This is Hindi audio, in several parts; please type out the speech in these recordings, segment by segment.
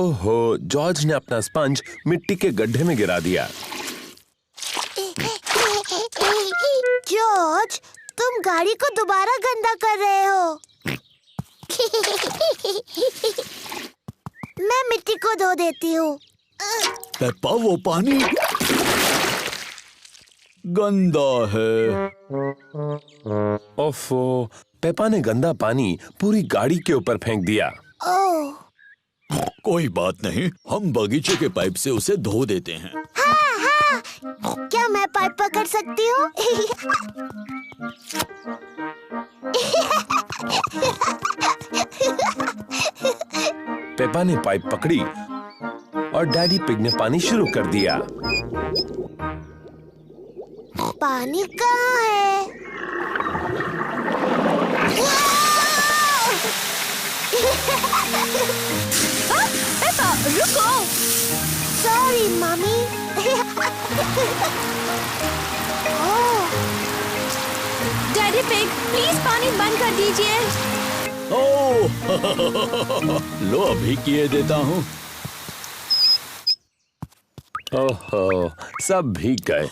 ओहो, जॉर्ज ने अपना स्पंज मिट्टी के गड्ढे में गिरा दिया। जॉर्ज, तुम गाड़ी को दोबारा गंदा कर रहे हो। मैं मिट्टी को धो देती हूँ। पेप्पा, वो पानी गंदा है। ओफो, पेपा ने गंदा पानी पूरी गाड़ी के ऊपर फेंक दिया। ओह, कोई बात नहीं, हम बगीचे के पाइप से उसे धो देते हैं। हाँ, हाँ। क्या मैं पाइप पकड़ सकती हूँ? पेपा ने पाइप पकड़ी और डैडी पिग ने पानी शुरू कर दिया। पानी कहाँ है? पेपा, रुको। Sorry mummy. Daddy pig, please पानी बंद कर दीजिए। ओह, लो अभी किए देता हूँ। ओहो, सब भीग गए।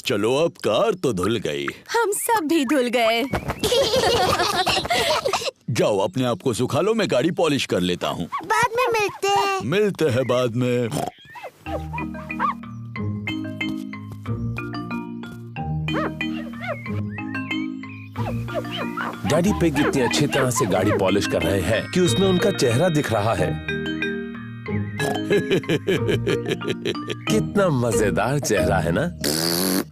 चलो, अब कार तो धुल गई। हम सब भी धुल गए। जाओ, अपने आप को सुखा लो, मैं गाड़ी पॉलिश कर लेता हूँ। बाद में मिलते हैं। मिलते हैं बाद में। डैडी पिग इतनी अच्छी तरह से गाड़ी पॉलिश कर रहे हैं कि उसमें उनका चेहरा दिख रहा है। कितना मजेदार चेहरा है ना?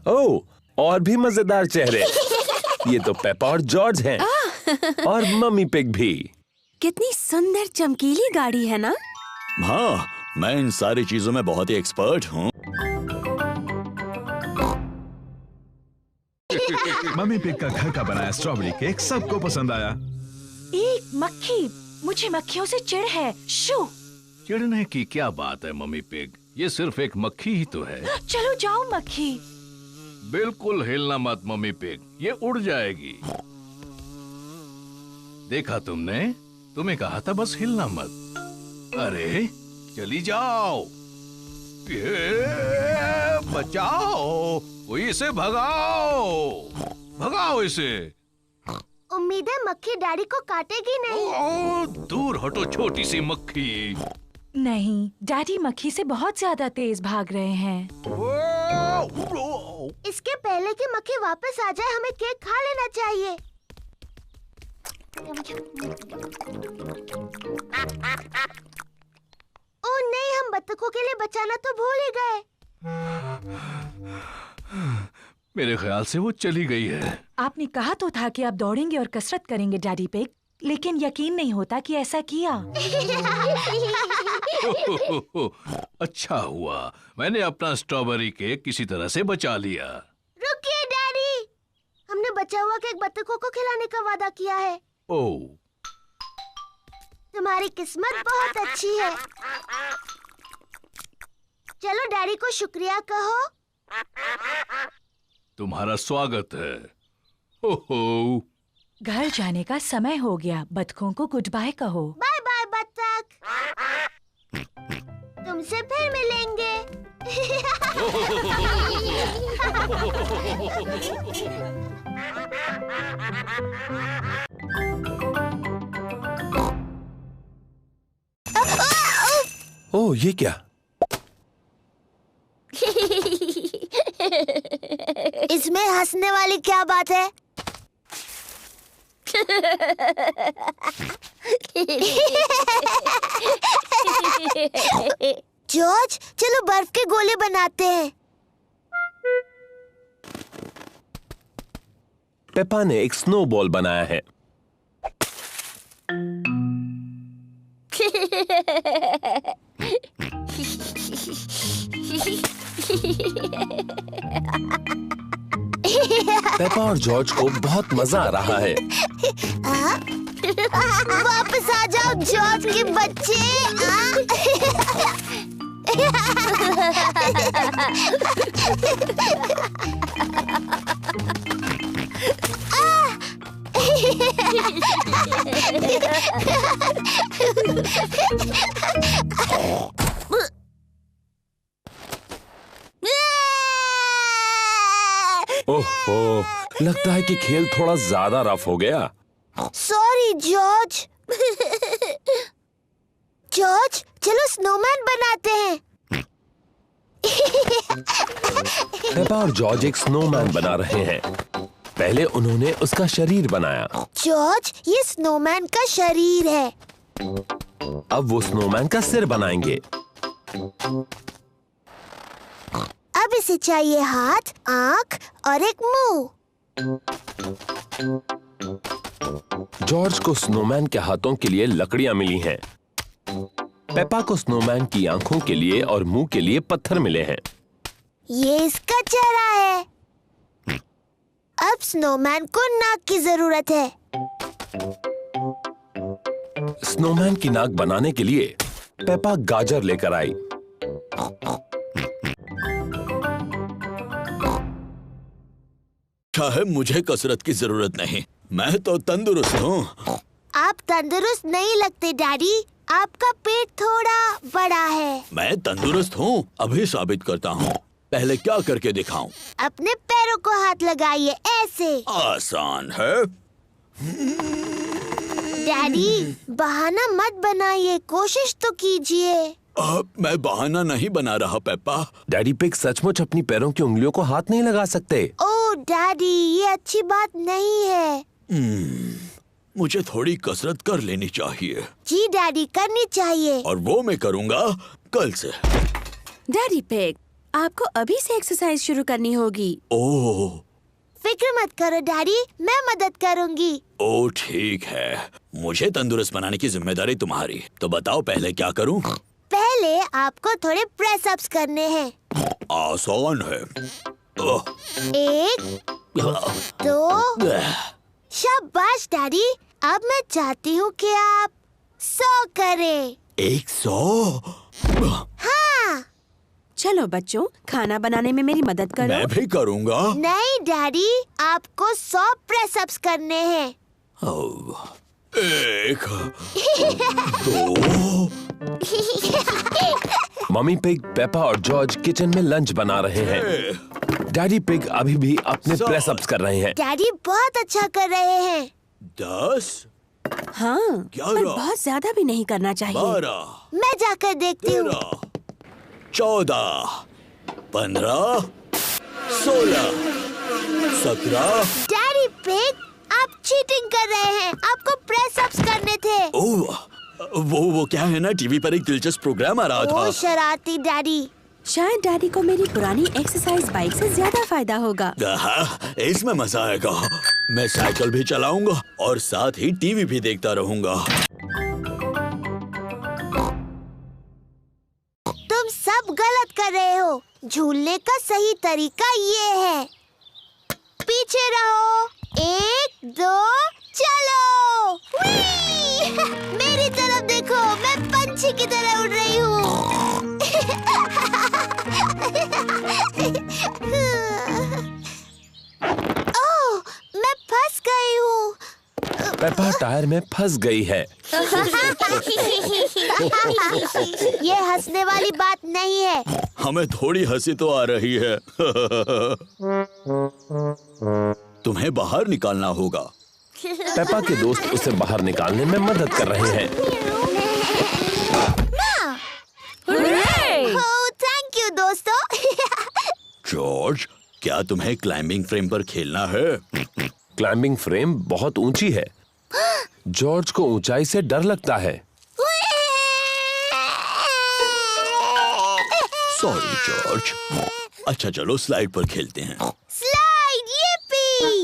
ओह, और भी मजेदार चेहरे। ये तो पेपा और जॉर्ज हैं। और मम्मी पिग भी। कितनी सुंदर चमकीली गाड़ी है ना? हाँ, मैं इन सारी चीजों में बहुत ही एक्सपर्ट हूँ। मम्मी पिग का घर का बनाया स्ट्रॉबेरी केक सबको पसंद आया। एक मक्खी, मुझे मक्खियों से चिढ़ है। शू। चिढ़ने की क्या बात है मम्मी पिग, ये सिर्फ एक मक्खी ही तो है। चलो जाओ मक्खी। बिल्कुल हिलना मत मम्मी पिग, ये उड़ जाएगी। देखा तुमने, तुम्हें कहा था बस हिलना मत। अरे चली जाओ। बचाओ, कोई इसे भगाओ, भगाओ इसे। उम्मीद है मक्खी डैडी को काटेगी नहीं। ओ, दूर हटो छोटी सी मक्खी। नहीं, डैडी मक्खी से बहुत ज्यादा तेज भाग रहे हैं। इसके पहले कि मक्खी वापस आ जाए, हमें केक खा लेना चाहिए। ओह नहीं, हम बत्तखों के लिए बचाना तो भूल ही गए। मेरे ख्याल से वो चली गई है। आपने कहा तो था कि आप दौड़ेंगे और कसरत करेंगे डैडी पिग, लेकिन यकीन नहीं होता कि ऐसा किया। अच्छा हुआ मैंने अपना स्ट्रॉबेरी केक किसी तरह से बचा लिया। रुकिए डैडी, हमने बचा हुआ केक बत्तखों को खिलाने का वादा किया है। ओह, तुम्हारी किस्मत बहुत अच्छी है। चलो डैडी को शुक्रिया कहो। तुम्हारा स्वागत है। ओहो, घर जाने का समय हो गया, बतखों को गुड बाय कहो। बाय बाय बत्तख, तुमसे फिर मिलेंगे। ओह, ये क्या? इसमें हंसने वाली क्या बात है? जॉर्ज, चलो बर्फ के गोले बनाते हैं। पेपा ने एक स्नोबॉल बनाया है। पेपा और जॉर्ज को बहुत मजा आ रहा है। वापस आ जाओ जॉर्ज के बच्चे। ओहो, लगता है कि खेल थोड़ा ज्यादा रफ हो गया। Sorry George. जॉर्ज, चलो स्नोमैन बनाते हैं। पेपा और जॉर्ज एक स्नोमैन बना रहे हैं। पहले उन्होंने उसका शरीर बनाया। जॉर्ज, ये स्नोमैन का शरीर है। अब वो स्नोमैन का सिर बनाएंगे। अब इसे चाहिए हाथ, आँख और एक मुंह। जॉर्ज को स्नोमैन के हाथों के लिए लकड़ियां मिली हैं। पेपा को स्नोमैन की आंखों के लिए और मुंह के लिए पत्थर मिले हैं। ये इसका चेहरा है। अब स्नोमैन को नाक की जरूरत है। स्नोमैन की नाक बनाने के लिए पेपा गाजर लेकर आई। क्या है, मुझे कसरत की जरूरत नहीं, मैं तो तंदुरुस्त हूँ। आप तंदुरुस्त नहीं लगते डैडी, आपका पेट थोड़ा बड़ा है। मैं तंदुरुस्त हूँ, अभी साबित करता हूँ। पहले क्या करके दिखाऊं? अपने पैरों को हाथ लगाइए, ऐसे। आसान है। डैडी, बहाना मत बनाइए, कोशिश तो कीजिए। मैं बहाना नहीं बना रहा पेप्पा। डैडी पिग सचमुच अपनी पैरों की उंगलियों को हाथ नहीं लगा सकते। ओह डैडी, ये अच्छी बात नहीं है। मुझे थोड़ी कसरत कर लेनी चाहिए। जी डैडी, करनी चाहिए। और वो मैं करूँगा कल से। डैडी पिग, आपको अभी से एक्सरसाइज शुरू करनी होगी। ओह, फिक्र मत करो डैडी, मैं मदद करूंगी। ओह ठीक है, मुझे तंदुरुस्त बनाने की जिम्मेदारी तुम्हारी। तो बताओ पहले क्या करूं? पहले आपको थोड़े प्रेस अप्स करने हैं। आसान है। ओह, 1, 2, शाबाश डैडी। अब मैं चाहती हूँ कि आप 100 करें। 100? हाँ। चलो बच्चों, खाना बनाने में मेरी मदद करो। मैं भी करूँगा। नहीं डैडी, आपको 100 प्रेस अप्स करने हैं। 1, 2। मम्मी पिग, पेपा और जॉर्ज किचन में लंच बना रहे हैं। डैडी पिग अभी भी अपने प्रेस अप्स कर रहे हैं। डैडी बहुत अच्छा कर रहे हैं। 10, हाँ, 11, पर बहुत ज्यादा भी नहीं करना चाहिए। 12, मैं जाकर देखती हूँ। 13, 14, 15, 16, 17। डैडी पिग, आप चीटिंग कर रहे हैं। आपको प्रेस अप्स करने थे। ओह, वो क्या है ना, टीवी पर एक दिलचस्प प्रोग्राम आ रहा था। ओ शरारती डैडी। शायद डैडी को मेरी पुरानी एक्सरसाइज बाइक से ज्यादा फायदा होगा। इसमें मजा आएगा। मैं साइकिल भी चलाऊंगा और साथ ही टीवी भी देखता रहूंगा। तुम सब गलत कर रहे हो। झूलने का सही तरीका ये है। पीछे रहो। 1, 2, चलो। मेरी तरफ देखो, मैं पंछी की तरह उड़ रही हूँ। ओह, मैं फंस गई हूँ। पेपा टायर में फंस गई है। ये हंसने वाली बात नहीं है। हमें थोड़ी हंसी तो आ रही है। तुम्हें बाहर निकालना होगा। पेपा के दोस्त उसे बाहर निकालने में मदद कर रहे हैं। थैंक यू दोस्तों। जॉर्ज, क्या तुम्हें क्लाइंबिंग फ्रेम पर खेलना है? क्लाइंबिंग फ्रेम बहुत ऊंची है। जॉर्ज को ऊंचाई से डर लगता है। Sorry George. अच्छा चलो स्लाइड पर खेलते हैं। Slide, yippee!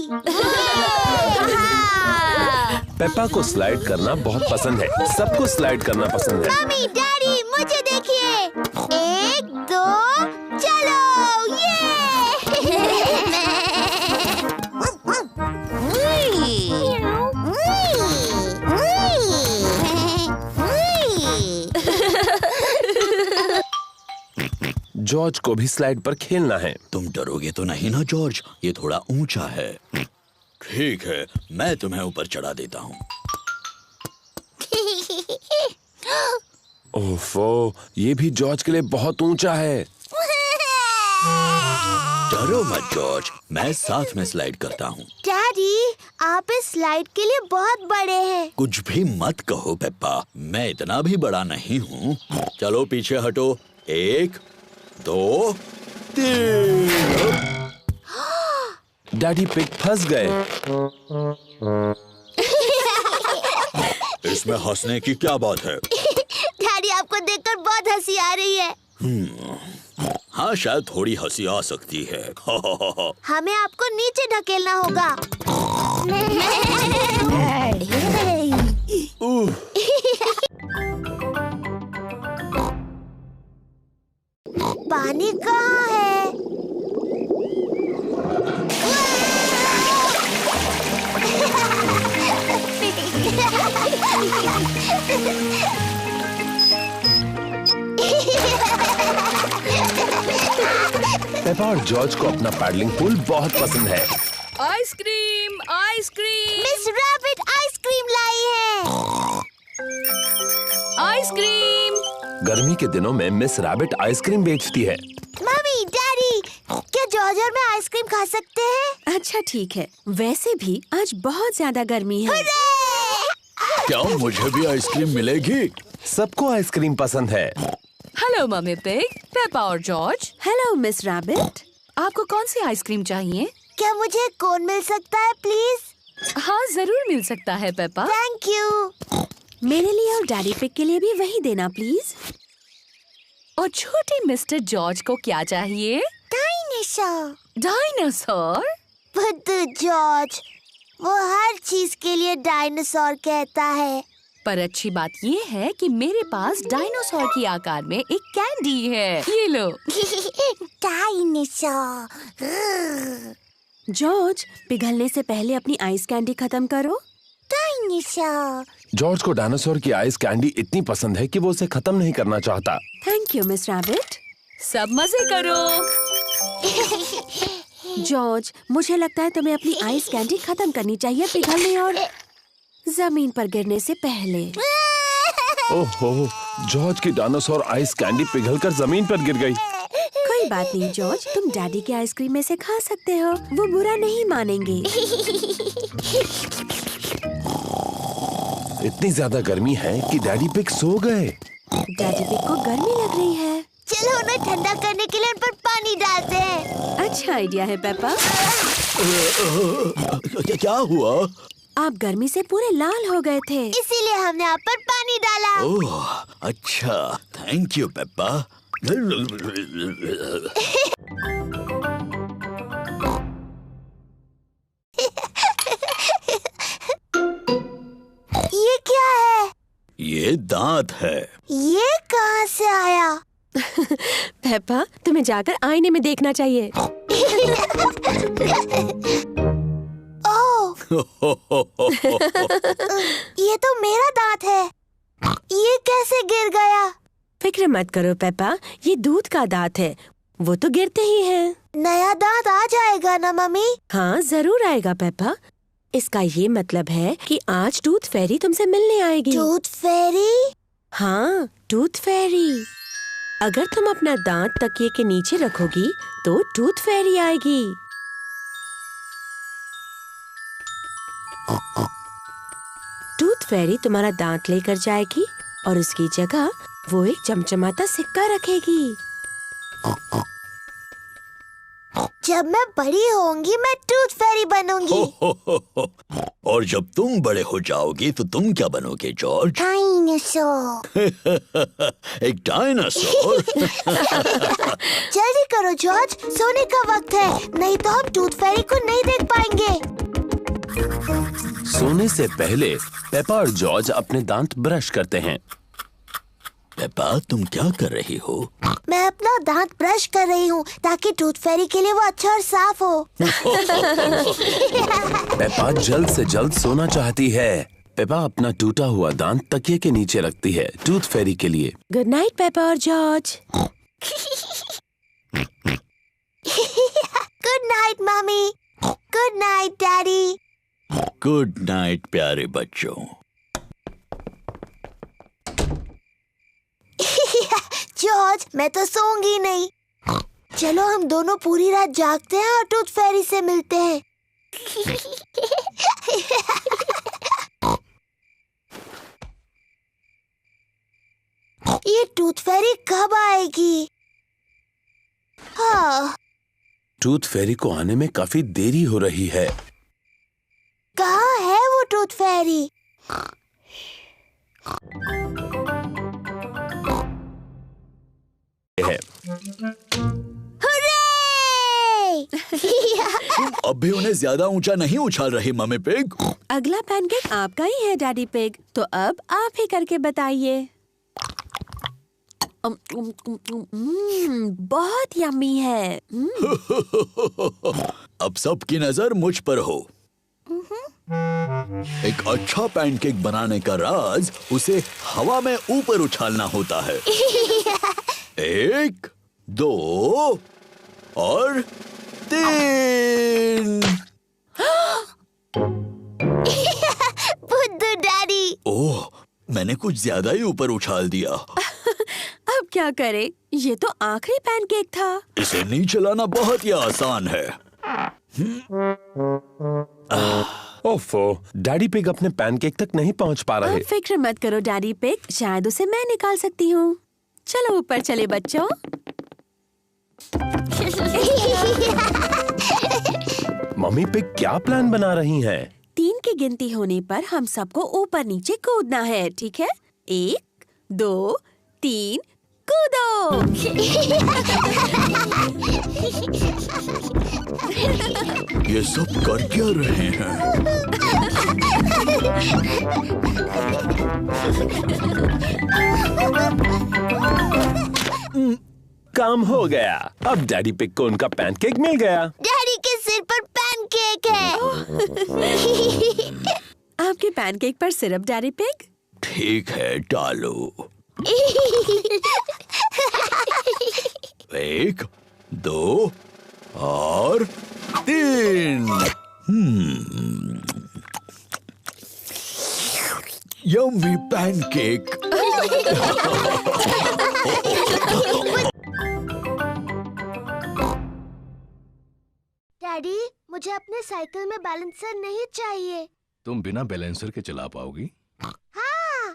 पेपा को स्लाइड करना बहुत पसंद है। सबको स्लाइड करना पसंद है। मम्मी, डैडी, मुझे देखिए। 1, 2, चलो। जॉर्ज को भी स्लाइड पर खेलना है। तुम डरोगे तो नहीं ना जॉर्ज? ये थोड़ा ऊंचा है। ठीक है, मैं तुम्हें ऊपर चढ़ा देता हूँ। ओफो, ये भी जॉर्ज के लिए बहुत ऊंचा है। डरो मत जॉर्ज, मैं साथ में स्लाइड करता हूँ। डैडी, आप इस स्लाइड के लिए बहुत बड़े हैं। कुछ भी मत कहो पेप्पा, मैं इतना भी बड़ा नहीं हूँ। चलो पीछे हटो। 1 2 3। डैडी पिग फंस गए। इसमें हंसने की क्या बात है? डैडी, आपको देखकर बहुत हंसी आ रही है। हाँ, शायद थोड़ी हंसी आ सकती है। हमें आपको नीचे ढकेलना होगा। पानी कहाँ है? पेपा और जॉर्ज को अपना पैडलिंग पूल बहुत पसंद है। Ice cream, ice cream, Miss Rabbit ice cream लाई है। आइसक्रीम। गर्मी के दिनों में मिस रैबिट आइसक्रीम बेचती है। मम्मी, डैडी, क्या जॉर्ज और मैं आइसक्रीम खा सकते हैं? अच्छा ठीक है, वैसे भी आज बहुत ज्यादा गर्मी है। क्या मुझे भी आइसक्रीम मिलेगी? सबको आइसक्रीम पसंद है। हेलो मम्मी पिग, पेपा और जॉर्ज। Hello miss rabbit. आपको कौन सी आइसक्रीम चाहिए? क्या मुझे कोन मिल सकता है प्लीज? हाँ जरूर मिल सकता है पेपा। Thank you. मेरे लिए और डैडी पिग के लिए भी वही देना प्लीज। और छोटे मिस्टर जॉर्ज को क्या चाहिए? डायनासोर। डायनासोर? बुद्धू जॉर्ज, वो हर चीज के लिए डायनासोर कहता है। पर अच्छी बात ये है कि मेरे पास डायनासोर की आकार में एक कैंडी है। ये लो। डायनासोर। जॉर्ज, पिघलने से पहले अपनी आइस कैंडी खत्म करो। डायनासोर। जॉर्ज को डायनासोर की आइस कैंडी इतनी पसंद है कि वो उसे खत्म नहीं करना चाहता। Thank you miss rabbit. सब मजे करो। जॉर्ज, मुझे लगता है तुम्हें अपनी आइस कैंडी खत्म करनी चाहिए पिघलने और जमीन पर गिरने से पहले। ओहो, जॉर्ज की डायनासोर आइस कैंडी पिघलकर जमीन पर गिर गई। कोई बात नहीं जॉर्ज, तुम डैडी के आइसक्रीम में से खा सकते हो, वो बुरा नहीं मानेंगे। इतनी ज्यादा गर्मी है कि डैडी पिग सो गए। डैडी पिग को गर्मी लग रही है। चलो उन्हें ठंडा करने के लिए उन पर पानी डालते हैं। अच्छा आइडिया है पेपा। क्या हुआ? आप गर्मी से पूरे लाल हो गए थे। इसीलिए हमने आप पर पानी डाला। ओह, अच्छा, थैंक यू पेप्पा। ये क्या है? ये दांत है। ये कहाँ से आया? पेपा, तुम्हें जाकर आईने में देखना चाहिए। ओह, ये तो मेरा दांत है। ये कैसे गिर गया? फिक्र मत करो पेपा, ये दूध का दांत है, वो तो गिरते ही हैं। नया दांत आ जाएगा ना मम्मी? हाँ जरूर आएगा पेपा। इसका ये मतलब है कि आज टूथ फेरी तुमसे मिलने आएगी। टूथ फेरी? हाँ, टूथ फेरी। अगर तुम अपना दांत तकिए के नीचे रखोगी तो टूथ फेरी आएगी। टूथ फेरी तुम्हारा दांत लेकर जाएगी और उसकी जगह वो एक चमचमाता सिक्का रखेगी। जब मैं बड़ी होंगी मैं टूथ फेरी बनूंगी। और जब तुम बड़े हो जाओगी तो तुम क्या बनोगे जॉर्ज? डायनासोर। एक डायनासोर? जल्दी करो जॉर्ज, सोने का वक्त है, नहीं तो हम टूथ फेरी को नहीं देख पाएंगे। सोने से पहले पेपा और जॉर्ज अपने दांत ब्रश करते हैं। पेप्पा, तुम क्या कर रही हो? मैं अपना दांत ब्रश कर रही हूँ ताकि टूथ फेरी के लिए वो अच्छा और साफ हो। पेपा जल्द से जल्द सोना चाहती है। पेपा अपना टूटा हुआ दांत तकिए के नीचे रखती है टूथ फेरी के लिए। गुड नाइट पेपा और George. Good night mummy. Good night daddy. Good night प्यारे बच्चों। जॉर्ज, मैं तो सोऊंगी नहीं। चलो हम दोनों पूरी रात जागते हैं और टूथ फेरी से मिलते हैं। ये टूथ फेरी कब आएगी? हाँ, टूथ फेरी को आने में काफी देरी हो रही है। कहाँ है वो टूथ फेरी? है। हुर्रे! तुम अब भी उन्हें ज्यादा ऊंचा नहीं उछाल रही मम्मी पिग। अगला पैनकेक आपका ही है डैडी पिग, तो अब आप ही करके बताइए। बहुत यम्मी है। अब सबकी नजर मुझ पर हो। एक अच्छा पैनकेक बनाने का राज उसे हवा में ऊपर उछालना होता है। 1, 2 और 3। बुद्धू डैडी। ओह, मैंने कुछ ज्यादा ही ऊपर उछाल दिया। अब क्या करें? ये तो आखिरी पैनकेक था। इसे नीचे लाना बहुत ही आसान है। ओफो, डैडी पिग अपने पैनकेक तक नहीं पहुंच पा रहे। आप फिक्र मत करो डैडी पिग, शायद उसे मैं निकाल सकती हूँ। चलो ऊपर चले बच्चों। मम्मी पिग क्या प्लान बना रही हैं? 3 की गिनती होने पर हम सबको ऊपर नीचे कूदना है, ठीक है? 1, 2, 3, कूदो! ये सब कर क्या रहे हैं? काम हो गया। अब डैडी पिग को उनका पैनकेक मिल गया। डैडी के सिर पर पैनकेक है। आपके पैनकेक पर सिरप डैडी पिग? ठीक है, डालो। 1, 2 और 3। Yummy pancake. डैडी, मुझे अपने साइकिल में बैलेंसर नहीं चाहिए। तुम बिना बैलेंसर के चला पाओगी? हाँ।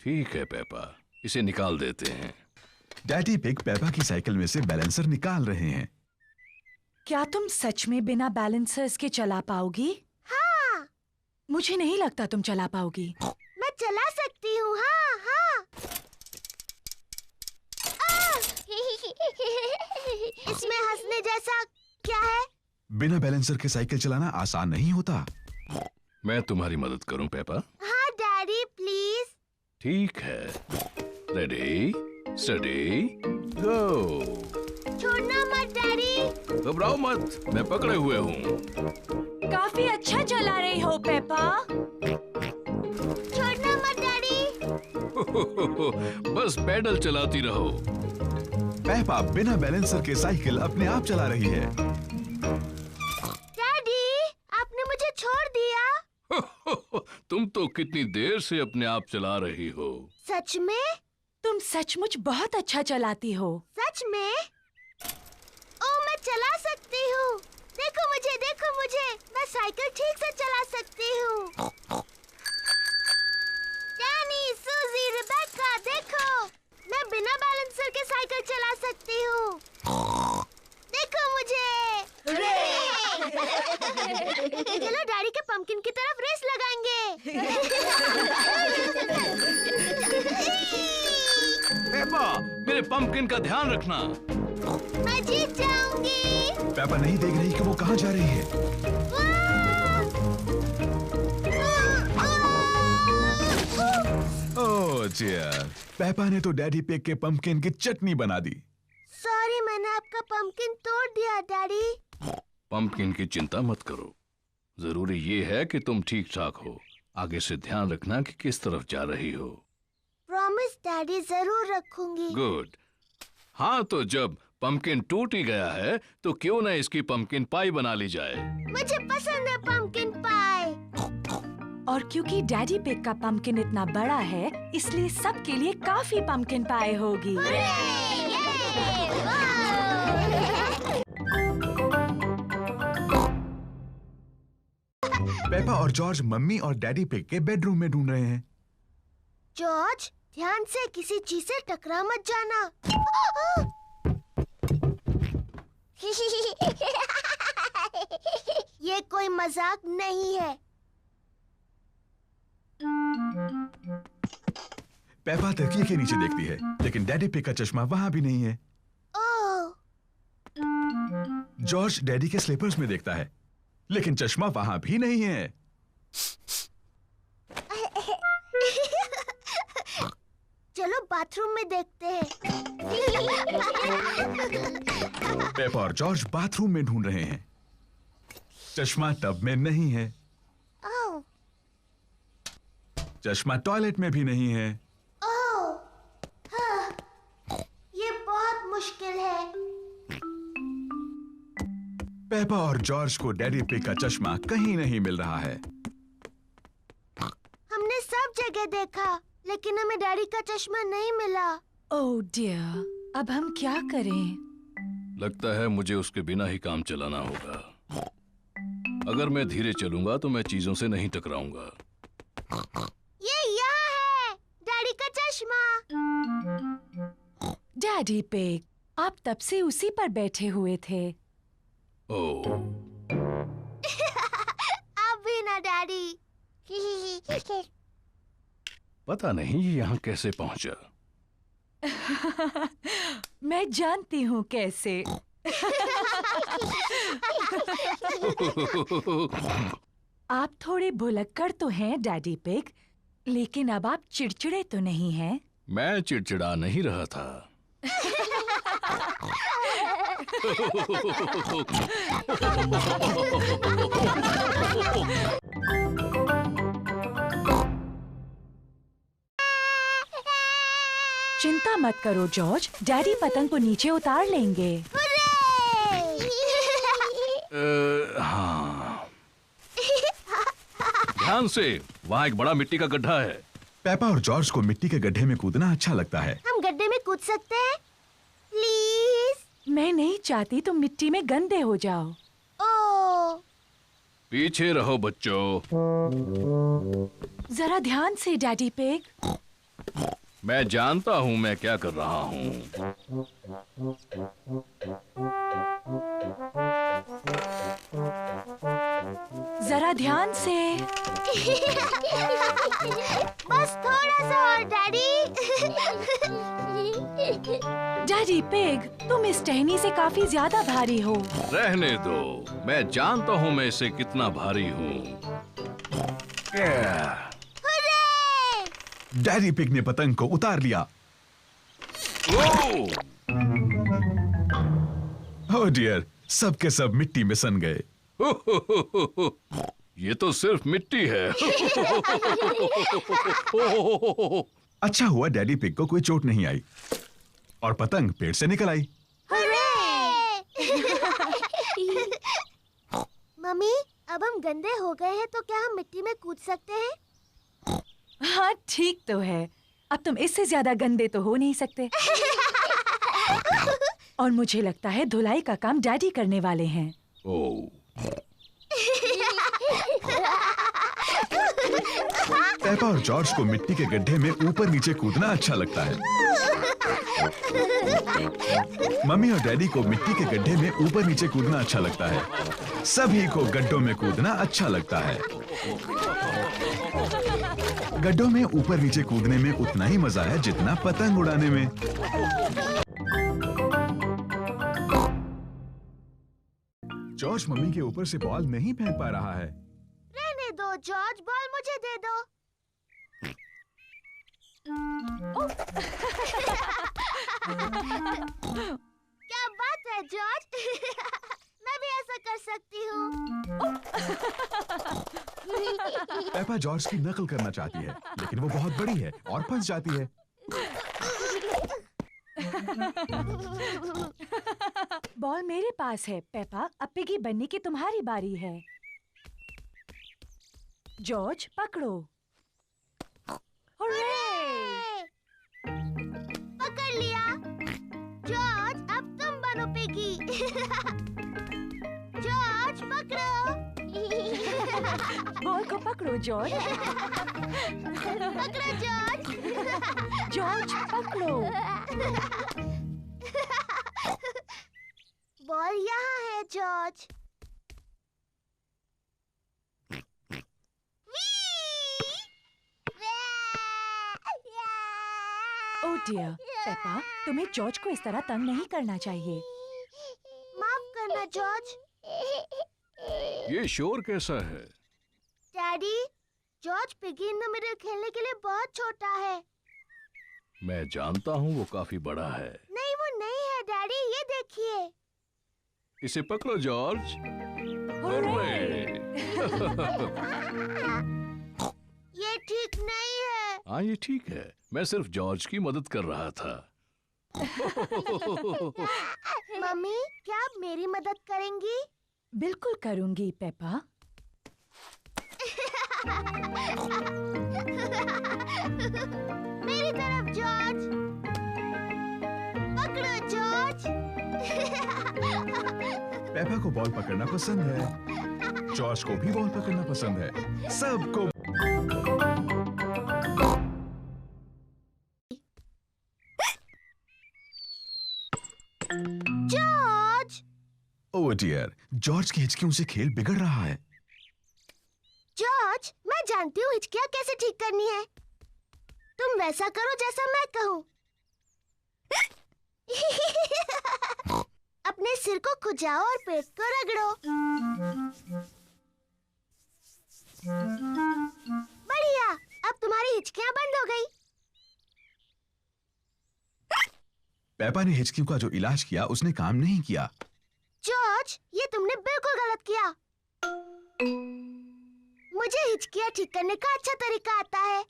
ठीक है पेपा, इसे निकाल देते हैं। डैडी पिग पेपा की साइकिल में से बैलेंसर निकाल रहे हैं। क्या तुम सच में बिना बैलेंसर्स के चला पाओगी? हाँ। मुझे नहीं लगता तुम चला पाओगी। मैं चला सकती हूँ। हाँ हाँ। इसमें हंसने जैसा क्या है? बिना बैलेंसर के साइकिल चलाना आसान नहीं होता। मैं तुम्हारी मदद करूं पेपा? हाँ डैडी, प्लीज। ठीक है। रेडी, स्टडी, गो। छोड़ना मत डैडी। घबराओ मत, मैं पकड़े हुए हूँ। काफी अच्छा चला रही हो पेपा। छोड़ना मत डैडी। बस पैडल चलाती रहो। पेपा बिना बैलेंसर के साइकिल अपने आप चला रही है। डैडी, आपने मुझे छोड़ दिया। तुम तो कितनी देर से अपने आप चला रही हो। सच में? तुम सचमुच बहुत अच्छा चलाती हो। सच में? ओ, मैं चला सकती हूँ। देखो मुझे, मैं साइकिल ठीक से चला सकती हूँ। डैनी, सूजी, रिबेका, देखो, मैं बिना बैलेंसर के साइकिल चला सकती हूँ। देखो मुझे। चलो डैडी के पंपकिन की तरफ रेस लगाएंगे। पेपा, मेरे पंपकिन का ध्यान रखना। मैं जीत जाऊंगी। पेपा नहीं देख रही कि वो कहाँ जा रही है। ओह चियर, पेपा ने तो डैडी पिग के पंपकिन की चटनी बना दी। सॉरी, मैंने आपका पंपकिन तोड़ दिया डैडी। पंपकिन की चिंता मत करो। जरूरी ये है कि तुम ठीक ठाक हो। आगे से ध्यान रखना कि किस तरफ जा रही हो। प्रॉमिस डैडी, जरूर रखूंगी। गुड। हाँ, तो जब पंपकिन टूट ही गया है तो क्यों ना इसकी पंपकिन पाई बना ली जाए। मुझे पसंद है पंपकिन पाई। और क्योंकि डैडी पिग का पम्पकिन इतना बड़ा है, इसलिए सबके लिए काफी पम्पकिन पाई होगी। पेपा और जॉर्ज मम्मी और डैडी पिग के बेडरूम में ढूंढ रहे हैं। जॉर्ज, ध्यान से किसी चीज से टकरा मत जाना। ये कोई मजाक नहीं है। पेपा तकिए के नीचे देखती है, लेकिन डैडी पिग का चश्मा वहां भी नहीं है। ओह, जॉर्ज डैडी के स्लीपर्स में देखता है, लेकिन चश्मा वहां भी नहीं है। चलो बाथरूम में देखते हैं। पेपा और जॉर्ज बाथरूम में ढूंढ रहे हैं। चश्मा टब में नहीं है। ओह, चश्मा टॉयलेट में भी नहीं है। ओह, हाँ, ये बहुत मुश्किल है। पेपा और जॉर्ज को डैडी पिग का चश्मा कहीं नहीं मिल रहा है। हमने सब जगह देखा, लेकिन हमें डैडी का चश्मा नहीं मिला। ओह डियर, अब हम क्या करें? लगता है मुझे उसके बिना ही काम चलाना होगा। अगर मैं धीरे चलूंगा तो मैं चीजों से नहीं टकराऊंगा। ये यहाँ है, डैडी का चश्मा। डैडी पिग, आप तब से उसी पर बैठे हुए थे। ओह, अब भी ना डैडी। पता नहीं ये यहाँ कैसे पहुंचा। मैं जानती हूँ कैसे। आप थोड़े भुलक्कड़ तो हैं डैडी पिग, लेकिन अब आप चिड़चिड़े तो नहीं हैं? मैं चिड़चिड़ा नहीं रहा था। चिंता मत करो जॉर्ज, डैडी पतंग को नीचे उतार लेंगे। हाँ, ध्यान से, वहाँ एक बड़ा मिट्टी का गड्ढा है। पेपा और जॉर्ज को मिट्टी के गड्ढे में कूदना अच्छा लगता है। हम गड्ढे में कूद सकते हैं? प्लीज। मैं नहीं चाहती तुम मिट्टी में गंदे हो जाओ। ओह, पीछे रहो बच्चों। जरा ध्यान से डैडी पिग। मैं जानता हूँ मैं क्या कर रहा हूँ। जरा ध्यान से। बस थोड़ा सा और डैडी। डैडी पिग, तुम इस टहनी से काफी ज्यादा भारी हो। रहने दो, मैं जानता हूँ मैं इसे कितना भारी हूँ। डैडी पिग ने पतंग को उतार लिया। ओह! ओह डियर, सब के सब मिट्टी में सन गए। ये तो सिर्फ मिट्टी है। अच्छा हुआ डैडी पिग को कोई चोट नहीं आई और पतंग पेड़ से निकल आई। मम्मी, अब हम गंदे हो गए हैं तो क्या हम मिट्टी में कूद सकते हैं? हाँ ठीक तो है, अब तुम इससे ज्यादा गंदे तो हो नहीं सकते। और मुझे लगता है धुलाई का काम डैडी करने वाले हैं। ओह, पेपा और जॉर्ज को मिट्टी के गड्ढे में ऊपर नीचे कूदना अच्छा लगता है। मम्मी और डैडी को मिट्टी के गड्ढे में ऊपर नीचे कूदना अच्छा लगता है। सभी को गड्ढों में कूदना अच्छा लगता है। गड्ढों में ऊपर नीचे कूदने में उतना ही मजा है जितना पतंग उड़ाने में। जॉर्ज मम्मी के ऊपर से बॉल नहीं फेंक पा रहा है। रहने दो जॉर्ज, बॉल मुझे दे दो। क्या बात है जॉर्ज। मैं भी ऐसा कर सकती हूँ। पेपा जॉर्ज की नकल करना चाहती है, लेकिन वो बहुत बड़ी है और फंस जाती है। बॉल मेरे पास है पेपा, अब पिगी बनने की तुम्हारी बारी है। जॉर्ज पकड़ो। हुर्रे! पकड़ लिया। जॉर्ज अब तुम बनो पिगी। जॉर्ज पकड़ो। बॉल को पकड़ो जॉर्ज। पकड़ो जॉर्ज। जॉर्ज पकड़ो। बॉल यहाँ है जॉर्ज। ओह डियर, पेपा, तुम्हें जॉर्ज को इस तरह तंग नहीं करना चाहिए। माफ करना जॉर्ज। ये शोर कैसा है? Daddy, George piggy in the middle खेलने के लिए बहुत छोटा है। मैं जानता हूँ वो काफी बड़ा है। नहीं, वो नहीं है डैडी, ये देखिए। इसे पकड़ो जॉर्ज। हुर्रे! ये ठीक नहीं है। हाँ ये ठीक है, मैं सिर्फ जॉर्ज की मदद कर रहा था। मम्मी, क्या आप मेरी मदद करेंगी? बिल्कुल करूंगी पेपा। मेरी तरफ जॉर्ज। पकड़ो जॉर्ज। पेपा को बॉल पकड़ना पसंद है, जॉर्ज को भी बॉल पकड़ना पसंद है, सबको। जॉर्ज! ओह डियर, जॉर्ज की हिचकियों से खेल बिगड़ रहा है। जॉर्ज, मैं जानती हूँ हिचकियाँ कैसे ठीक करनी है। तुम वैसा करो जैसा मैं कहूँ। अपने सिर को खुजाओ और पेट को रगड़ो। बढ़िया, अब तुम्हारी हिचकियाँ बंद हो गई। पेपा ने हिचकियों का जो इलाज किया उसने काम नहीं किया। जॉर्ज, ये तुमने बिल्कुल गलत किया। मुझे हिचकियाँ ठीक करने का अच्छा तरीका आता है।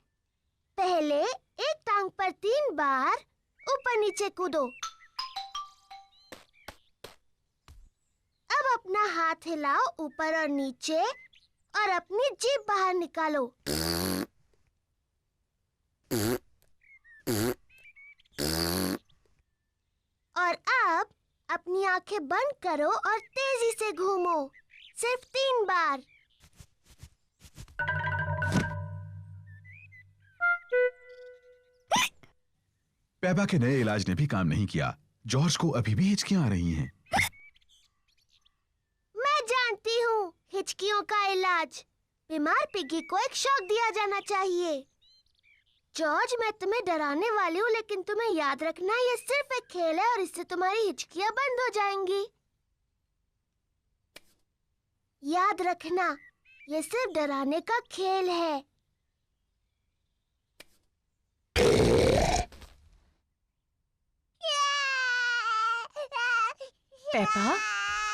पहले एक टांग पर 3 बार ऊपर नीचे कूदो। अब अपना हाथ हिलाओ ऊपर और नीचे और अपनी जीभ बाहर निकालो। और अब अपनी आंखें बंद करो और तेजी से घूमो, सिर्फ 3 बार। पेपा के नए इलाज ने भी काम नहीं किया। जॉर्ज को अभी भी हिचकियां आ रही हैं। मैं जानती हूँ हिचकियों का इलाज। बीमार पिगी को एक शॉक दिया जाना चाहिए। जॉर्ज, मैं तुम्हें डराने वाली हूँ, लेकिन तुम्हें याद रखना ये सिर्फ एक खेल है और इससे तुम्हारी हिचकियाँ बंद हो जाएंगी। याद रखना, ये सिर्फ डराने का खेल है। पेपा,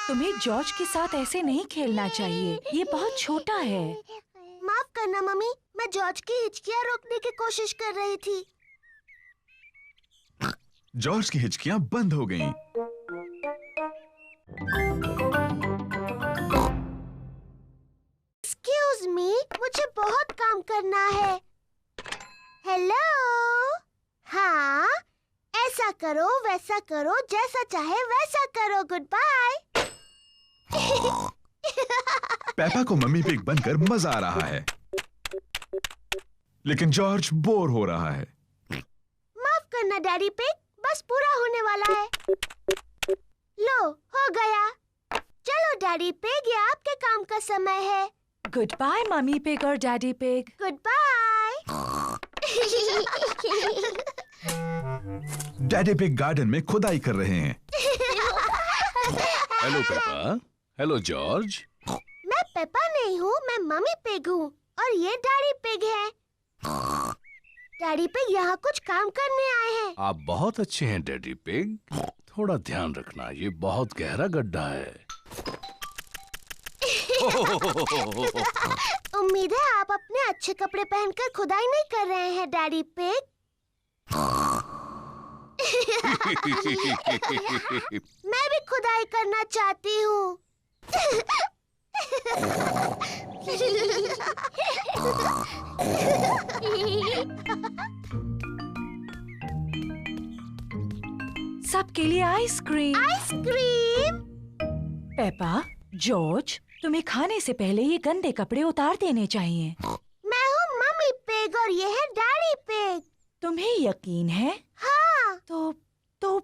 तुम्हें जॉर्ज के साथ ऐसे नहीं खेलना चाहिए, ये बहुत छोटा है। माफ करना मम्मी, मैं जॉर्ज की हिचकियाँ रोकने की कोशिश कर रही थी। जॉर्ज की हिचकियां बंद हो गईं। एक्सक्यूज मी, मुझे बहुत काम करना है। हेलो? हाँ, ऐसा करो, वैसा करो, जैसा चाहे वैसा करो। Goodbye. पेपा को मम्मी पिग बनकर मजा आ रहा है, लेकिन जॉर्ज बोर हो रहा है। माफ करना डैडी पिग, बस पूरा होने वाला है। लो, हो गया। चलो डैडी पिग, ये आपके काम का समय है। गुड बाय मम्मी पिग और daddy pig. Goodbye. Daddy pig garden में खुदाई कर रहे हैं। Hello Peppa. Hello George. मैं पेपा नहीं हूँ, मैं मम्मी पिग हूँ और ये डैडी पिग है। डैडी पिग यहाँ कुछ काम करने आए हैं। आप बहुत अच्छे हैं डैडी पिग। थोड़ा ध्यान रखना, ये बहुत गहरा गड्ढा है। उम्मीद है आप अपने अच्छे कपड़े पहनकर खुदाई नहीं कर रहे हैं डैडी पिग। मैं भी खुदाई करना चाहती हूँ। सबके लिए आइसक्रीम। आइसक्रीम। पेपा, जॉर्ज, तुम्हें खाने से पहले ये गंदे कपड़े उतार देने चाहिए। मैं हूँ मम्मी पिग और ये है डैडी पिग। तुम्हें यकीन है? हाँ। तो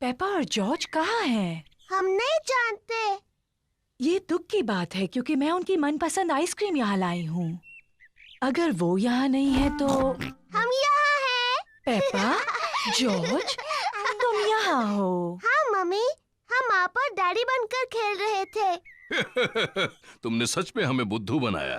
पेपा और जॉर्ज कहाँ हैं? हम नहीं जानते। ये दुख की बात है क्योंकि मैं उनकी मनपसंद आइसक्रीम यहाँ लाई हूँ। अगर वो यहाँ नहीं है तो हम यहाँ हैं। पेपा, जॉर्ज, तुम यहाँ हो। हाँ मम्मी, हम आप और डैडी बनकर खेल रहे थे। तुमने सच में हमें बुद्धू बनाया।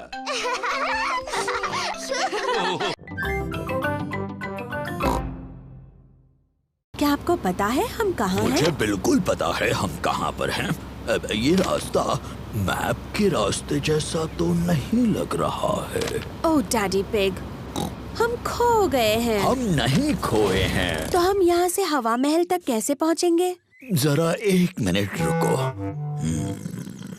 क्या आपको पता है हम कहाँ हैं? मुझे बिल्कुल पता है हम कहाँ पर हैं। अब ये रास्ता मैप के रास्ते जैसा तो नहीं लग रहा है। ओह डैडी पिग, हम खो गए हैं। हम नहीं खोए हैं। तो हम यहाँ से हवा महल तक कैसे पहुँचेंगे? जरा 1 मिनट रुको।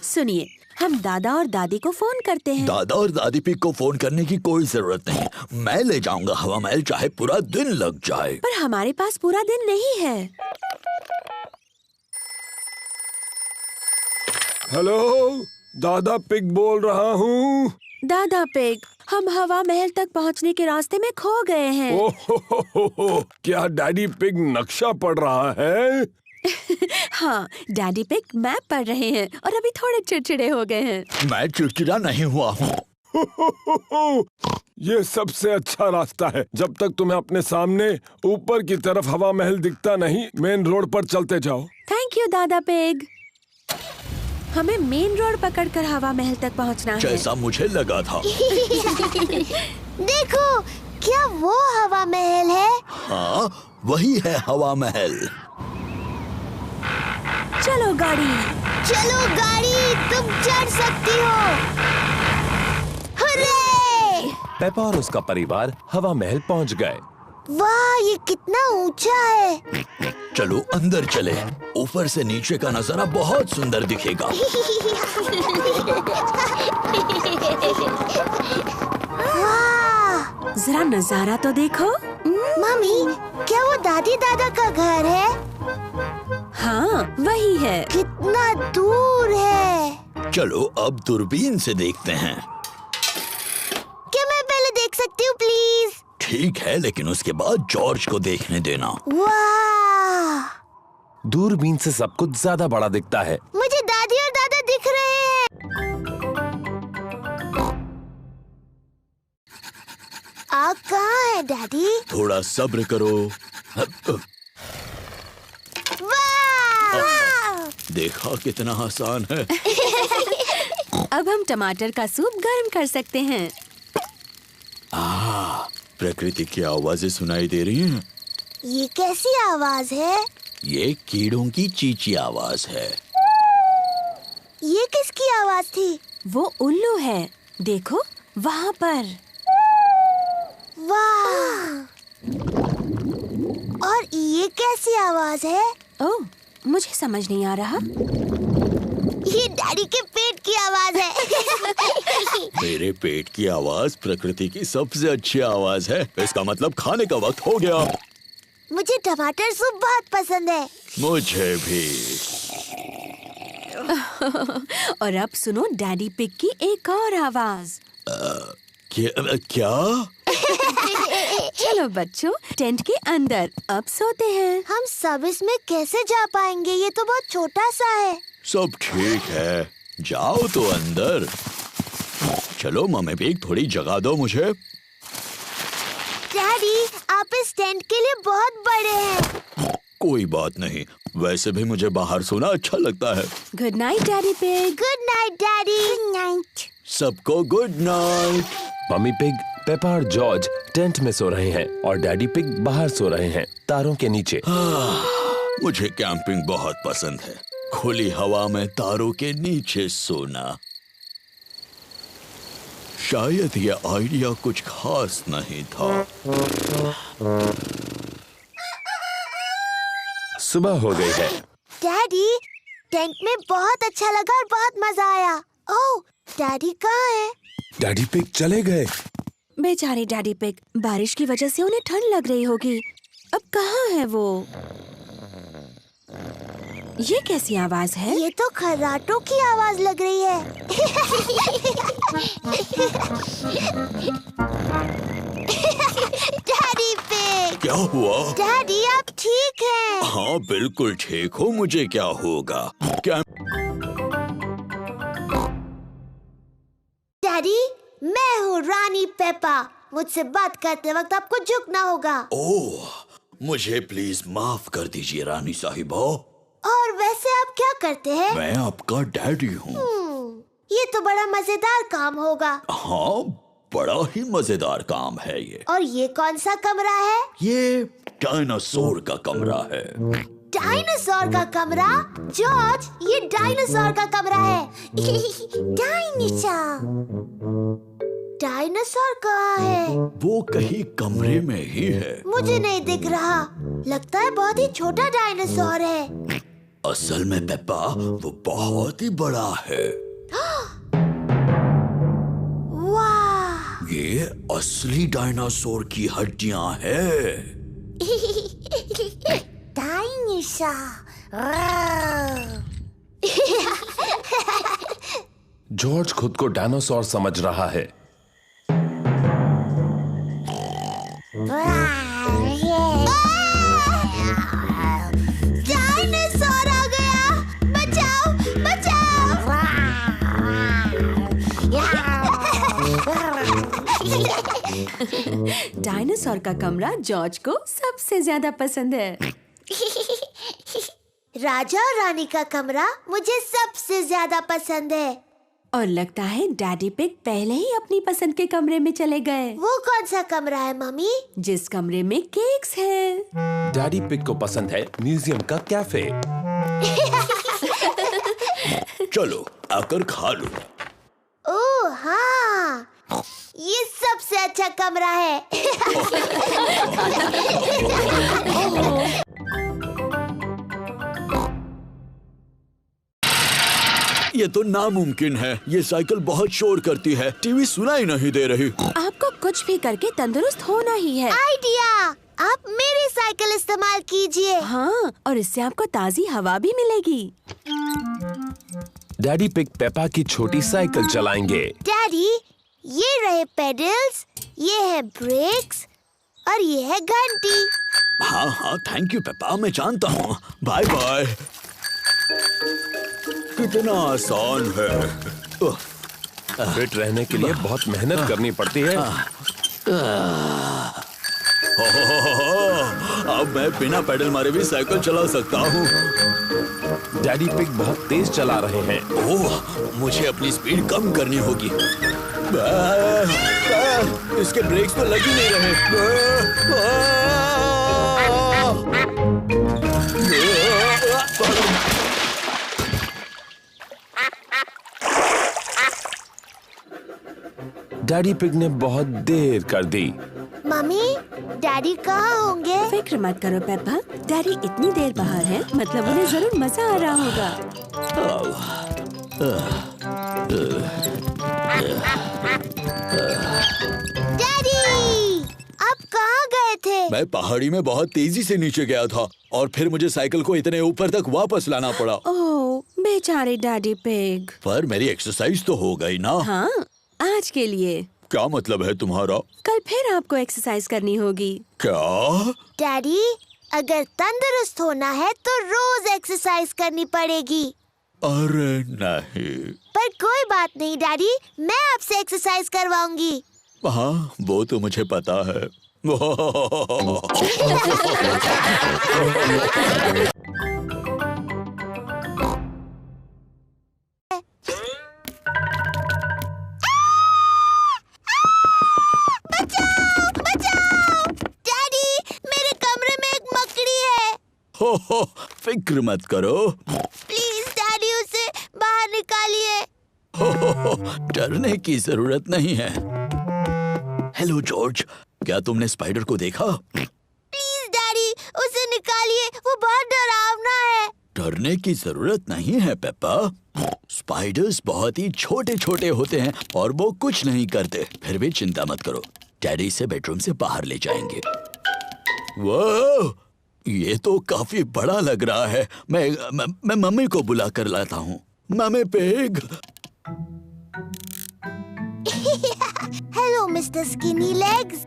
सुनिए, हम दादा और दादी को फोन करते हैं। दादा और दादी पिग को फोन करने की कोई जरूरत नहीं। मैं ले जाऊंगा हवा महल, चाहे पूरा दिन लग जाए। पर हमारे पास पूरा दिन नहीं है। हेलो, दादा पिग बोल रहा हूँ। दादा पिग, हम हवा महल तक पहुँचने के रास्ते में खो गए हैं। ओह, क्या डैडी पिग नक्शा पढ़ रहा है? हाँ, डैडी पिग मैप पढ़ रहे हैं और अभी थोड़े चिड़चिड़े हो गए हैं। मैं चिड़चिड़ा नहीं हुआ हूँ। ये सबसे अच्छा रास्ता है। जब तक तुम्हें अपने सामने ऊपर की तरफ हवा महल दिखता नहीं, मेन रोड पर चलते जाओ। थैंक यू दादा पिग। हमें मेन रोड पकड़कर हवा महल तक पहुंचना है। जैसा मुझे लगा था। देखो, क्या वो हवा महल है? हाँ, वही है हवा महल। चलो गाड़ी। चलो गाड़ी, तुम चढ़ सकती हो। हुर्रे! पेपा और उसका परिवार हवा महल पहुंच गए। वाह, ये कितना ऊंचा है। चलो अंदर चले। ऊपर से नीचे का नजारा बहुत सुंदर दिखेगा। वाह! जरा नजारा तो देखो। मम्मी, क्या वो दादी दादा का घर है? हाँ, वही है। कितना दूर है। चलो अब दूरबीन से देखते हैं। क्या मैं पहले देख सकती हूँ प्लीज? ठीक है, लेकिन उसके बाद जॉर्ज को देखने देना। वाह! दूरबीन से सब कुछ ज्यादा बड़ा दिखता है। मुझे दादी और दादा दिख रहे हैं। आप कहाँ हैं डैडी? थोड़ा सब्र करो। वाह! देखा कितना आसान है। अब हम टमाटर का सूप गर्म कर सकते हैं। प्रकृति की आवाजें सुनाई दे रही हैं। ये कैसी आवाज है? ये कीड़ों की चींची आवाज है। ये किसकी आवाज थी? वो उल्लू है, देखो वहाँ पर। वाह! और ये कैसी आवाज है? ओह, मुझे समझ नहीं आ रहा। ये डैडी के पेट की आवाज है। मेरे पेट की आवाज प्रकृति की सबसे अच्छी आवाज है। इसका मतलब खाने का वक्त हो गया। मुझे टमाटर सूप बहुत पसंद है। मुझे भी। और अब सुनो डैडी पिग की एक और आवाज। क्या? चलो बच्चों, टेंट के अंदर अब सोते हैं। हम सब इसमें कैसे जा पाएंगे? ये तो बहुत छोटा सा है। सब ठीक है, जाओ तो अंदर। चलो मम्मी पिग, थोड़ी जगह दो मुझे। डैडी, आप इस टेंट के लिए बहुत बड़े हैं। कोई बात नहीं, वैसे भी मुझे बाहर सोना अच्छा लगता है। Good night daddy pig. Good night daddy. Good night. सबको good night. Mummy pig, Peppa और जॉर्ज टेंट में सो रहे हैं और डैडी पिग बाहर सो रहे हैं, तारों के नीचे। मुझे कैंपिंग बहुत पसंद है। खुली हवा में तारों के नीचे सोना। शायद ये आइडिया कुछ खास नहीं था। सुबह हो गई है। डैडी, टेंट में बहुत अच्छा लगा और बहुत मजा आया। ओह, डैडी कहाँ है? डैडी पिग चले गए। बेचारे डैडी पिग, बारिश की वजह से उन्हें ठंड लग रही होगी। अब कहाँ है वो? ये कैसी आवाज है? ये तो खर्राटों की आवाज लग रही है। Daddy pig. क्या हुआ? डैडी, आप ठीक हैं? हाँ बिल्कुल ठीक हो। मुझे क्या होगा? क्या? डैडी, मैं हूँ रानी पेपा। मुझसे बात करते वक्त आपको झुकना होगा। ओह, मुझे प्लीज माफ कर दीजिए रानी साहिबा। और वैसे आप क्या करते हैं? मैं आपका डैडी हूँ। ये तो बड़ा मजेदार काम होगा। हाँ, बड़ा ही मजेदार काम है ये। और ये कौन सा कमरा है? ये डायनासोर का कमरा है। डायनासोर का कमरा? जॉर्ज, ये डायनासोर का कमरा है। डायनासोर। डायनासोर कहाँ है? वो कहीं कमरे में ही है। मुझे नहीं दिख रहा। लगता है बहुत ही छोटा डायनासोर है। असल में पेप्पा, वो बहुत ही बड़ा है। वाह! ये असली डायनासोर की हड्डियां हैं। जॉर्ज खुद को डायनासोर समझ रहा है। डायनासोर आ गया! बचाओ, बचाओ! डायनासोर का कमरा जॉर्ज को सबसे ज्यादा पसंद है। राजा और रानी का कमरा मुझे सबसे ज्यादा पसंद है। और लगता है डैडी पिग पहले ही अपनी पसंद के कमरे में चले गए। वो कौन सा कमरा है मम्मी? जिस कमरे में केक्स हैं। डैडी पिग को पसंद है म्यूजियम का कैफे। चलो आकर खा लो। ओह हाँ, ये सबसे अच्छा कमरा है। ये तो नामुमकिन है। ये साइकिल बहुत शोर करती है। टीवी सुनाई नहीं दे रही। आपको कुछ भी करके तंदुरुस्त होना ही है। आइडिया! आप मेरी साइकिल इस्तेमाल कीजिए। हाँ, और इससे आपको ताजी हवा भी मिलेगी। डैडी पिग पेपा की छोटी साइकिल चलाएंगे। डैडी, ये रहे पेडल्स, ये है ब्रेक्स और ये है घंटी। हाँ हाँ, थैंक यू पेप्पा, मैं जानता हूँ। Bye bye. कितना आसान है। फिट रहने के लिए बहुत मेहनत करनी पड़ती है। अब मैं बिना पेडल मारे भी साइकिल चला सकता हूँ। डैडी पिग बहुत तेज चला रहे हैं। ओह, मुझे अपनी स्पीड कम करनी होगी। इसके ब्रेक्स तो लग ही नहीं रहे। डैडी पिग ने बहुत देर कर दी। मम्मी, डैडी कहाँ होंगे? फिक्र मत करो पेप्पा, डैडी इतनी देर बाहर है, मतलब उन्हें जरूर मजा आ रहा होगा। डैडी, आप कहाँ गए थे? मैं पहाड़ी में बहुत तेजी से नीचे गया था और फिर मुझे साइकिल को इतने ऊपर तक वापस लाना पड़ा। ओह, बेचारे डैडी पिग। पर मेरी एक्सरसाइज तो हो गई ना। हाँ, आज के लिए। क्या मतलब है तुम्हारा? कल फिर आपको एक्सरसाइज करनी होगी। क्या? डैडी, अगर तंदुरुस्त होना है तो रोज एक्सरसाइज करनी पड़ेगी। अरे नहीं। पर कोई बात नहीं डैडी, मैं आपसे एक्सरसाइज करवाऊंगी। हाँ, वो तो मुझे पता है। बचाओ, बचाओ! डैडी, मेरे कमरे में एक मकड़ी है। हो, फिक्र मत करो। प्लीज डैडी, उसे बाहर निकालिए। डरने की जरूरत नहीं है। हेलो जॉर्ज, क्या तुमने स्पाइडर को देखा? प्लीज डैडी, उसे निकालिए, वो बहुत डरावना है। डरने की जरूरत नहीं है पेप्पा। स्पाइडर्स बहुत ही छोटे छोटे होते हैं और वो कुछ नहीं करते। फिर भी चिंता मत करो, डैडी इसे बेडरूम से बाहर ले जाएंगे। वाह, ये तो काफी बड़ा लग रहा है। मैं मम्मी को बुला कर लाता हूँ। Mummy pig. Hello mister skinny legs.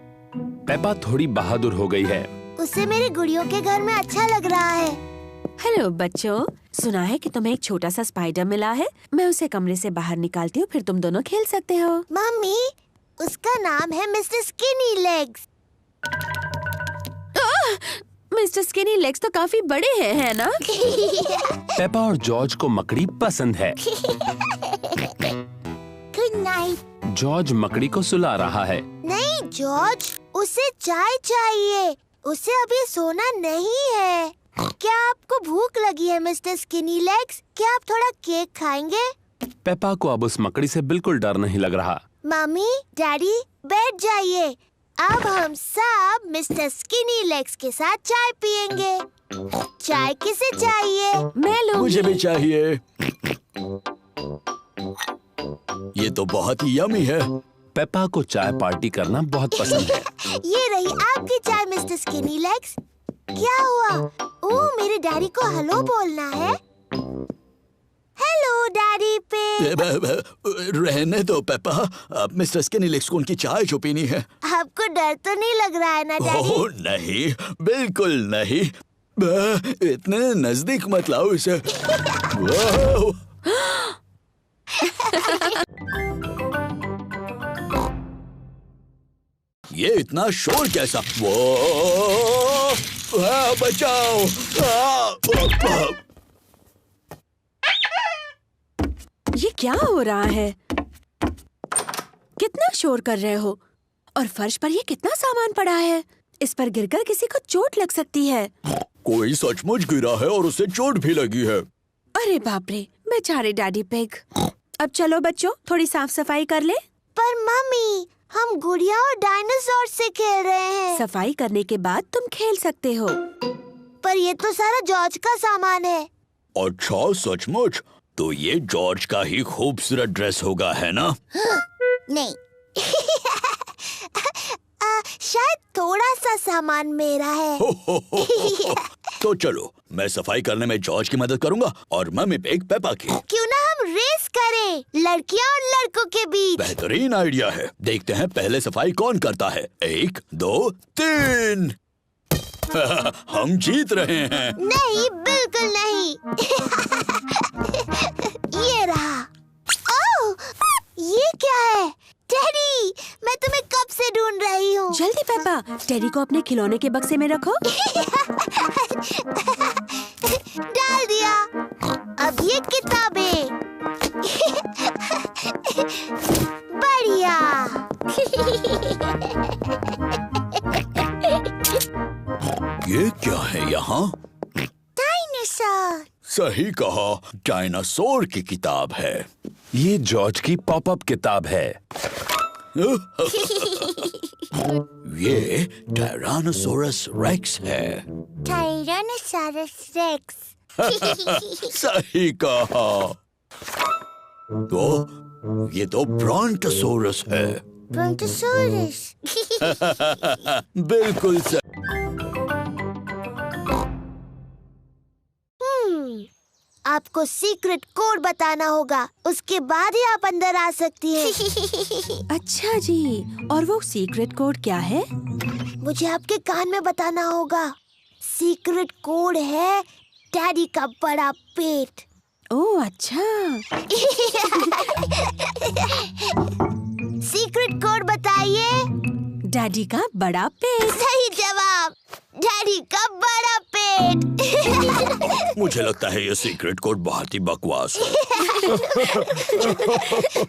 Peppa थोड़ी बहादुर हो गई है। उसे मेरे गुड़ियों के घर में अच्छा लग रहा है। हेलो बच्चों, सुना है कि तुम्हें एक छोटा सा स्पाइडर मिला है। मैं उसे कमरे से बाहर निकालती हूँ, फिर तुम दोनों खेल सकते हो। मम्मी, उसका नाम है mister skinny legs. Mister skinny legs तो काफी बड़े हैं, है ना? पेपा और जॉर्ज को मकड़ी पसंद है। Good night. जॉर्ज मकड़ी को सुला रहा है। नहीं जॉर्ज, उसे चाय चाहिए। उसे अभी सोना नहीं है। क्या आपको भूख लगी है मिस्टर स्किनी लेग्स? क्या आप थोड़ा केक खाएंगे? पेपा को अब उस मकड़ी से बिल्कुल डर नहीं लग रहा। मम्मी, डैडी, बैठ जाइए। अब हम सब मिस्टर स्किनी लेग्स के साथ चाय पियेंगे। चाय किसे चाहिए? मैं लूंगी। मुझे भी चाहिए। ये तो बहुत ही यमी है। पेपा को चाय पार्टी करना बहुत पसंद है। ये रही आपकी चाय मिस्टर स्किनी लेग्स। क्या हुआ? ओह, मेरे डैडी को हेलो बोलना है। हेलो डैडी पे। रहने दो पेप्पा, अब मिस्टर स्किनी लेग्स को उनकी चाय जो पीनी है। आपको डर तो नहीं लग रहा है ना डैडी? ओह नहीं, बिल्कुल नहीं। इतने नजदीक मत लाओ इसे। वाह! ये इतना शोर कैसा? वो बचाओ! ये क्या हो रहा है? कितना शोर कर रहे हो? और फर्श पर ये कितना सामान पड़ा है? इस पर गिरकर किसी को चोट लग सकती है। कोई सचमुच गिरा है और उसे चोट भी लगी है। अरे बाप रे, बेचारे डैडी पिग। अब चलो बच्चों, थोड़ी साफ सफाई कर ले। पर मम्मी, हम गुड़िया और डायनासोर से खेल रहे हैं। सफाई करने के बाद तुम खेल सकते हो। पर ये तो सारा जॉर्ज का सामान है। अच्छा, सचमुच? तो ये जॉर्ज का ही खूबसूरत ड्रेस होगा, है ना? नहीं। शायद थोड़ा सा सामान मेरा है। तो चलो, मैं सफाई करने में जॉर्ज की मदद करूंगा और मम्मी पिग पेपा की। क्यों ना हम रेस करें, लड़कियां और लड़कों के बीच। बेहतरीन आइडिया है। देखते हैं पहले सफाई कौन करता है। 1, 2, 3। हम जीत रहे हैं। नहीं, बिल्कुल नहीं। ये रहा। ओह, ये क्या है? डैडी, मैं तुम्हें कब से ढूंढ रही हूँ। जल्दी पेपा, टेडी को अपने खिलौने के बक्से में रखो। डाल दिया। अब ये किताबें। बढ़िया। ये क्या है यहाँ? डायनासोर। सही कहा, डायनासोर की किताब है। ये जॉर्ज की पॉपअप किताब है। ये टायरानोसोरस रेक्स है। Tyrannosaurus rex. सही कहा। तो ये तो ब्रोंटोसोरस है। ब्रोंटोसोरस। बिल्कुल सही। आपको सीक्रेट कोड बताना होगा, उसके बाद ही आप अंदर आ सकती हैं। अच्छा जी, और वो सीक्रेट कोड क्या है? मुझे आपके कान में बताना होगा। सीक्रेट कोड है डैडी का बड़ा पेट। ओह अच्छा। सीक्रेट कोड बताइए। डैडी का बड़ा पेट। सही जवाब, डैडी का बड़ा पेट। मुझे लगता है ये सीक्रेट कोड बहुत ही बकवास है।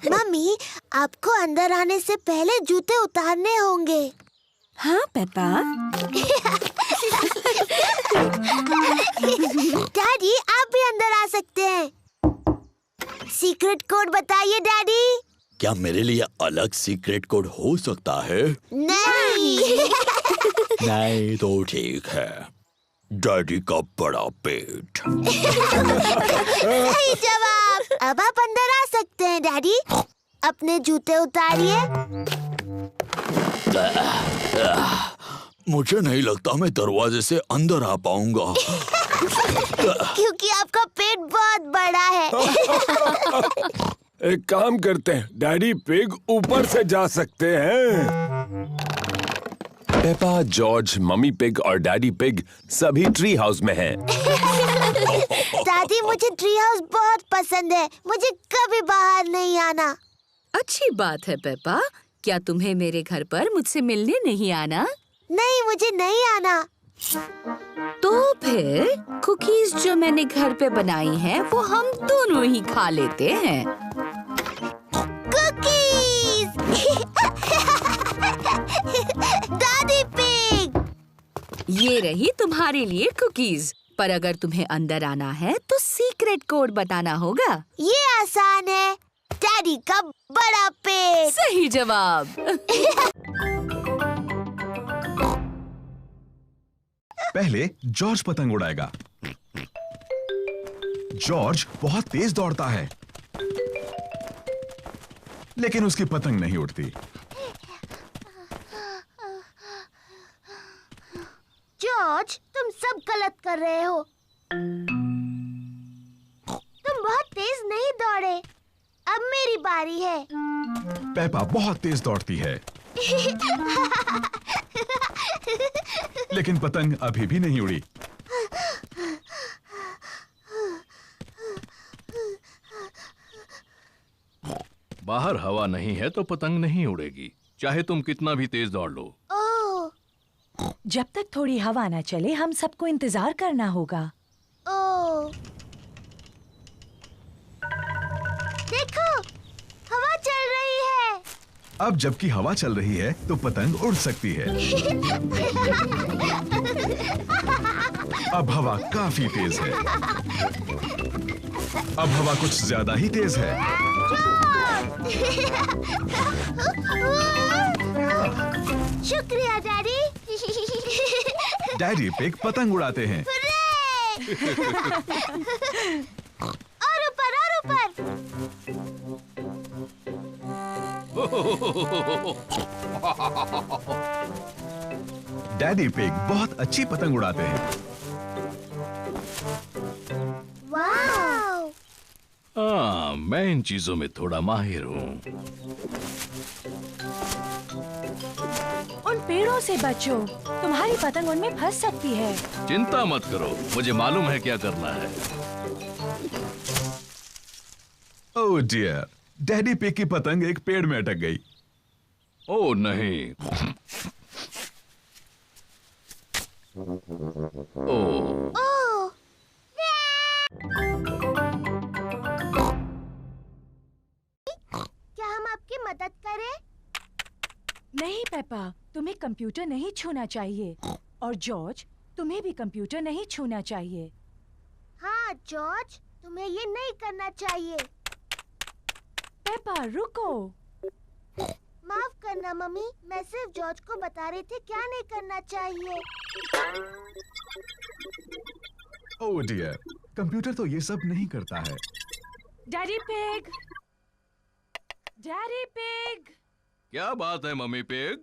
मम्मी, आपको अंदर आने से पहले जूते उतारने होंगे। हाँ पेपा। डैडी, आप भी अंदर आ सकते हैं। सीक्रेट कोड बताइए डैडी। क्या मेरे लिए अलग सीक्रेट कोड हो सकता है? नहीं। नहीं तो ठीक है। डैडी का बड़ा पेट। सही जवाब। अब आप अंदर आ सकते हैं डैडी। अपने जूते उतारिए। मुझे नहीं लगता मैं दरवाजे से अंदर आ पाऊंगा। क्योंकि आपका पेट बहुत बड़ा है। एक काम करते हैं, डैडी पिग ऊपर से जा सकते हैं। पेपा, जॉर्ज, मम्मी पिग और डैडी पिग सभी ट्री हाउस में हैं। दादी, मुझे ट्री हाउस बहुत पसंद है। मुझे कभी बाहर नहीं आना। अच्छी बात है पेपा। क्या तुम्हें मेरे घर पर मुझसे मिलने नहीं आना? नहीं, मुझे नहीं आना। तो फिर कुकीज जो मैंने घर पे बनाई हैं, वो हम दोनों ही खा लेते हैं। कुकीज। दादी पिग। ये रही तुम्हारे लिए कुकीज। पर अगर तुम्हें अंदर आना है तो सीक्रेट कोड बताना होगा। ये आसान है। डैडी का बड़ा पेट। सही जवाब। पहले जॉर्ज पतंग उड़ाएगा। जॉर्ज बहुत तेज दौड़ता है, लेकिन उसकी पतंग नहीं उड़ती। जॉर्ज, तुम सब गलत कर रहे हो। तुम बहुत तेज नहीं दौड़े। अब मेरी बारी है। पेपा बहुत तेज दौड़ती है, लेकिन पतंग अभी भी नहीं उड़ी। बाहर हवा नहीं है तो पतंग नहीं उड़ेगी, चाहे तुम कितना भी तेज दौड़ लो। ओह, जब तक थोड़ी हवा न चले हम सबको इंतजार करना होगा। ओह, देखो, हवा चल रही है। अब जबकि हवा चल रही है तो पतंग उड़ सकती है। अब हवा काफी तेज है। अब हवा कुछ ज्यादा ही तेज है। शुक्रिया डैडी। डैडी पिग पतंग उड़ाते हैं। और ऊपर, और ऊपर। डैडी पिग बहुत अच्छी पतंग उड़ाते हैं। वाव! हाँ, मैं इन चीजों में थोड़ा माहिर हूँ। उन पेड़ों से बचो, तुम्हारी पतंग उनमें फंस सकती है। चिंता मत करो, मुझे मालूम है क्या करना है। ओह डियर, डैडी पिग की पतंग एक पेड़ में अटक गई। ओह नहीं। ओह, ओह! क्या हम आपकी मदद करें? नहीं पेपा, तुम्हें कंप्यूटर नहीं छूना चाहिए। और जॉर्ज, तुम्हें भी कंप्यूटर नहीं छूना चाहिए। हाँ जॉर्ज, तुम्हें ये नहीं करना चाहिए। पेपा रुको। माफ करना मम्मी, मैं सिर्फ जॉर्ज को बता रही थी क्या नहीं करना चाहिए। ओह डियर, कंप्यूटर तो ये सब नहीं करता है। Daddy pig, daddy pig. क्या बात है मम्मी पिग?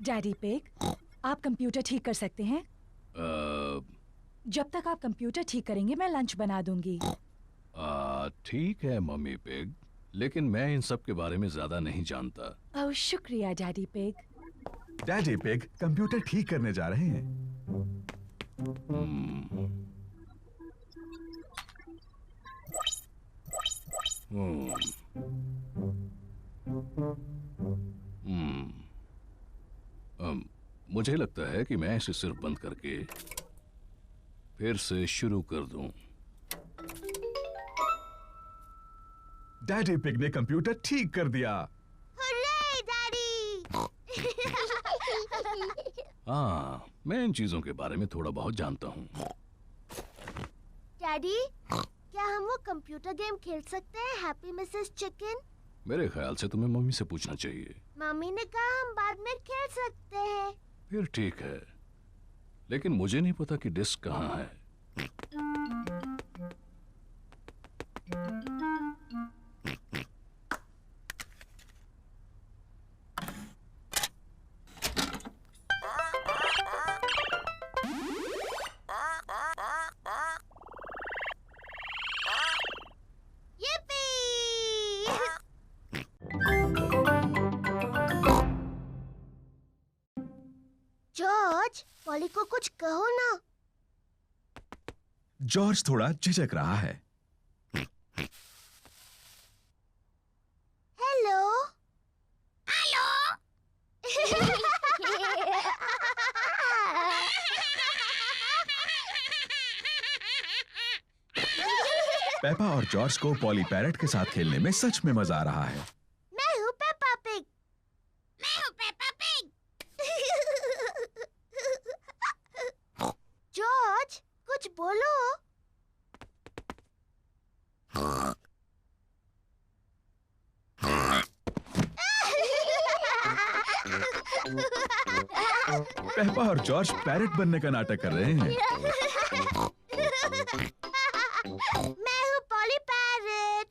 डैडी पिग, आप कंप्यूटर ठीक कर सकते हैं? जब तक आप कंप्यूटर ठीक करेंगे मैं लंच बना दूंगी। ठीक है मम्मी पिग, लेकिन मैं इन सब के बारे में ज्यादा नहीं जानता। ओह शुक्रिया daddy pig. Daddy pig computer ठीक करने जा रहे हैं। मुझे लगता है कि मैं इसे सिर्फ बंद करके फिर से शुरू कर दूं। डैडी पिग ने कंप्यूटर ठीक कर दिया। Hurray daddy! हाँ, मैं इन चीजों के बारे में थोड़ा बहुत जानता हूँ। डैडी, क्या हम वो कंप्यूटर गेम खेल सकते हैं, हैप्पी मिसेस चिकन? मेरे ख्याल से तुम्हें मम्मी से पूछना चाहिए। मम्मी ने कहा हम बाद में खेल सकते हैं। फिर ठीक है, लेकिन मुझे नहीं पता कि डिस्क कहाँ है। जॉर्ज, पॉली को कुछ कहो ना। जॉर्ज थोड़ा झिझक रहा है। हेलो। हेलो। पेपा और जॉर्ज को पॉली पैरेट के साथ खेलने में सच में मजा आ रहा है। मैं हूँ पेपा पिग। मैं हूँ पेपा पिग। जॉर्ज, कुछ बोलो। पेपा और जॉर्ज पैरेट बनने का नाटक कर रहे हैं। मैं हूँ poly parrot.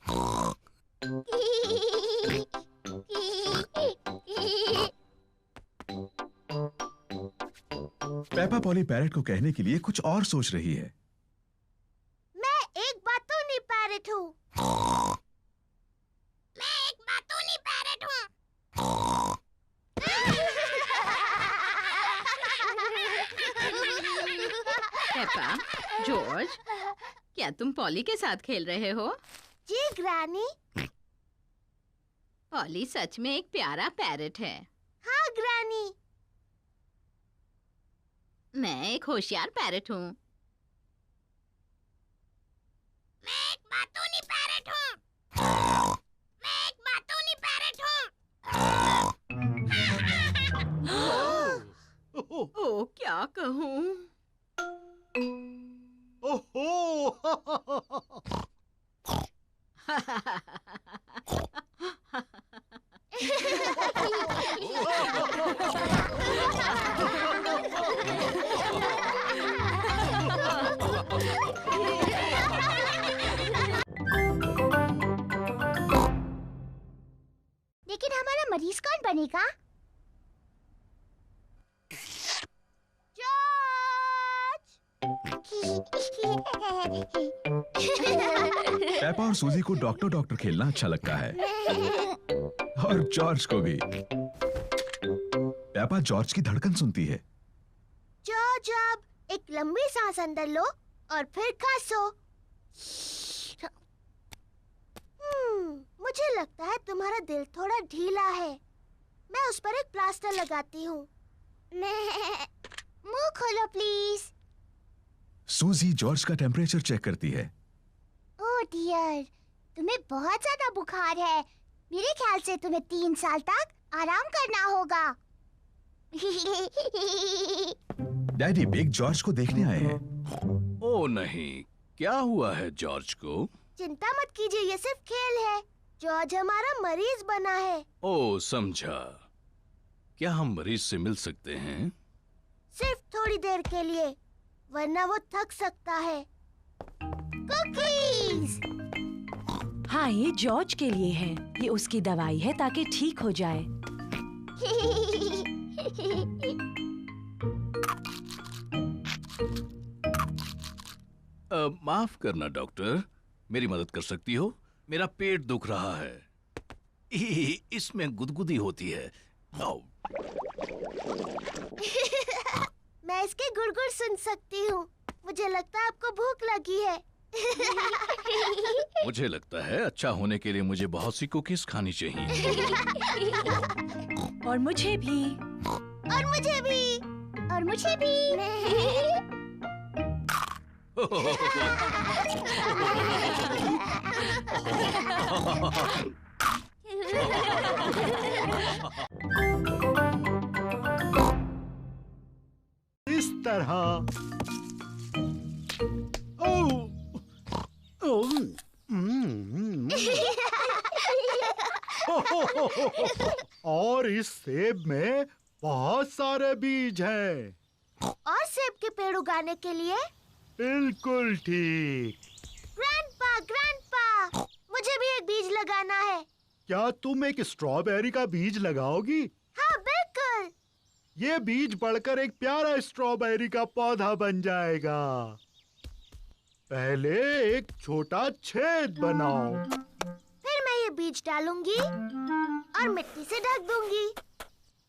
Peppa poly parrot को कहने के लिए कुछ और सोच रही है। मैं एक बातूनी पैरेट हूँ। मैं एक बातूनी पैरेट हूँ। पेपा, जॉर्ज, क्या तुम पॉली के साथ खेल रहे हो? जी ग्रैनी। पॉली सच में एक प्यारा पैरेट है। हाँ ग्रैनी। मैं एक होशियार पैरेट हूँ। मैं एक बातूनी पैरेट हूँ। मैं एक बातूनी पैरेट हूँ। ओ, क्या कहूँ? लेकिन हमारा मरीज कौन बनेगा? पेपा और सूजी को डॉक्टर डॉक्टर खेलना अच्छा लगता है, और जॉर्ज को भी। पेपा जॉर्ज की धड़कन सुनती है। जॉर्ज, अब एक लंबी सांस अंदर लो और फिर खांसो। मुझे लगता है तुम्हारा दिल थोड़ा ढीला है। मैं उस पर एक प्लास्टर लगाती हूँ। मुंह खोलो प्लीज। सूजी जॉर्ज का टेम्परेचर चेक करती है। ओह डियर, तुम्हें बहुत ज्यादा बुखार है। मेरे ख्याल से तुम्हें 3 साल तक आराम करना होगा। डैडी बिग जॉर्ज को देखने आए हैं। ओ नहीं, क्या हुआ है जॉर्ज को? चिंता मत कीजिए, ये सिर्फ खेल है। जॉर्ज हमारा मरीज बना है। ओ समझा। क्या हम मरीज से मिल सकते हैं? सिर्फ थोड़ी देर के लिए, वरना वो थक सकता है। कुकीज। हाँ, ये जॉर्ज के लिए है। ये उसकी दवाई है ताकि ठीक हो जाए। माफ करना डॉक्टर, मेरी मदद कर सकती हो? मेरा पेट दुख रहा है। इसमें गुदगुदी होती है। मैं इसके गुड़गुड़ सुन सकती हूँ। मुझे लगता है आपको भूख लगी है। मुझे लगता है अच्छा होने के लिए मुझे बहुत सी कुकीज खानी चाहिए। और मुझे भी। और मुझे भी। और मुझे भी। इस तरह। और इस सेब में बहुत सारे बीज हैं। और सेब के पेड़ उगाने के लिए? बिल्कुल ठीक। ग्रैंडपा, मुझे भी एक बीज लगाना है। क्या तुम एक स्ट्रॉबेरी का बीज लगाओगी? हाँ बिल्कुल। ये बीज बढ़कर एक प्यारा स्ट्रॉबेरी का पौधा बन जाएगा। पहले एक छोटा छेद बनाओ। फिर मैं ये बीज डालूंगी और मिट्टी से ढक दूंगी।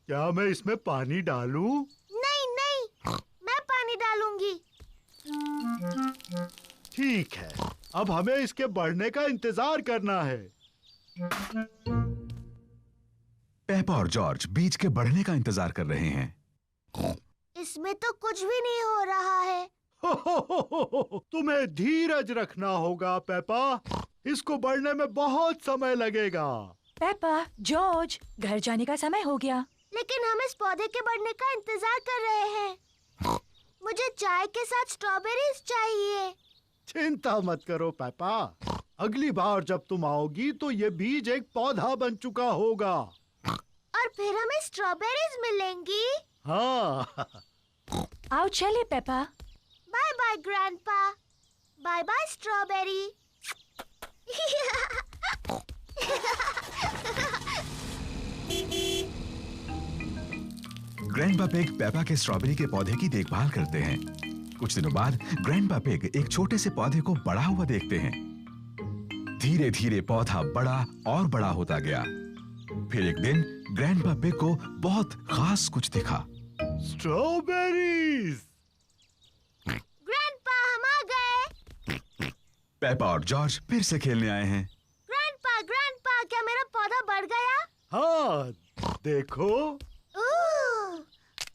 क्या मैं इसमें पानी डालूं? नहीं, मैं पानी डालूंगी। ठीक है, अब हमें इसके बढ़ने का इंतजार करना है। पेपा और जॉर्ज बीज के बढ़ने का इंतजार कर रहे हैं। इसमें तो कुछ भी नहीं हो रहा है। तुम्हें धीरज रखना होगा पेपा। इसको बढ़ने में बहुत समय लगेगा। पेपा, जॉर्ज, घर जाने का समय हो गया। लेकिन हम इस पौधे के बढ़ने का इंतजार कर रहे हैं। मुझे चाय के साथ स्ट्रॉबेरीज चाहिए। चिंता मत करो पेपा। अगली बार जब तुम आओगी तो ये बीज एक पौधा बन चुका होगा। और फिर हमें स्ट्रॉबेरीज मिलेंगी। हाँ। आओ चले Peppa. Bye bye grandpa. Bye bye strawberry. Grandpa pig Peppa के स्ट्रॉबेरी के पौधे की देखभाल करते हैं। कुछ दिनों बाद ग्रैंडपा पिग एक छोटे से पौधे को बड़ा हुआ देखते हैं। धीरे धीरे पौधा बड़ा और बड़ा होता गया। फिर एक दिन ग्रैंडपा पिग को बहुत खास कुछ दिखा। स्ट्रॉबेरीज। ग्रैंडपा, हम आ गए। पेपा और जॉर्ज फिर से खेलने आए हैं। ग्रैंडपा, क्या मेरा पौधा बढ़ गया? हाँ, देखो।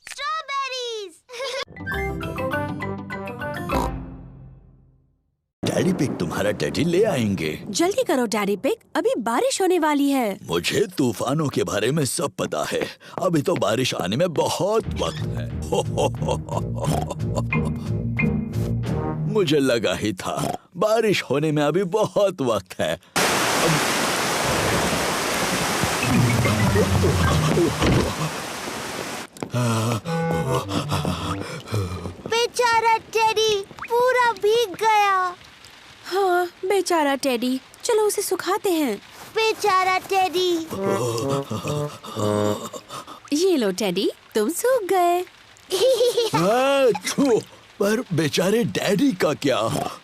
स्ट्रॉबेरीज। डैडी पिग तुम्हारा टेडी ले आएंगे। जल्दी करो डैडी पिग, अभी बारिश होने वाली है। मुझे तूफानों के बारे में सब पता है। अभी तो बारिश आने में बहुत वक्त है। मुझे लगा ही था, बारिश होने में अभी बहुत वक्त है। बेचारा टेडी पूरा भीग गया। हाँ, बेचारा टेडी, चलो उसे सुखाते हैं। बेचारा टेडी। ये लो टेडी, तुम सूख गए। पर बेचारे डैडी का क्या?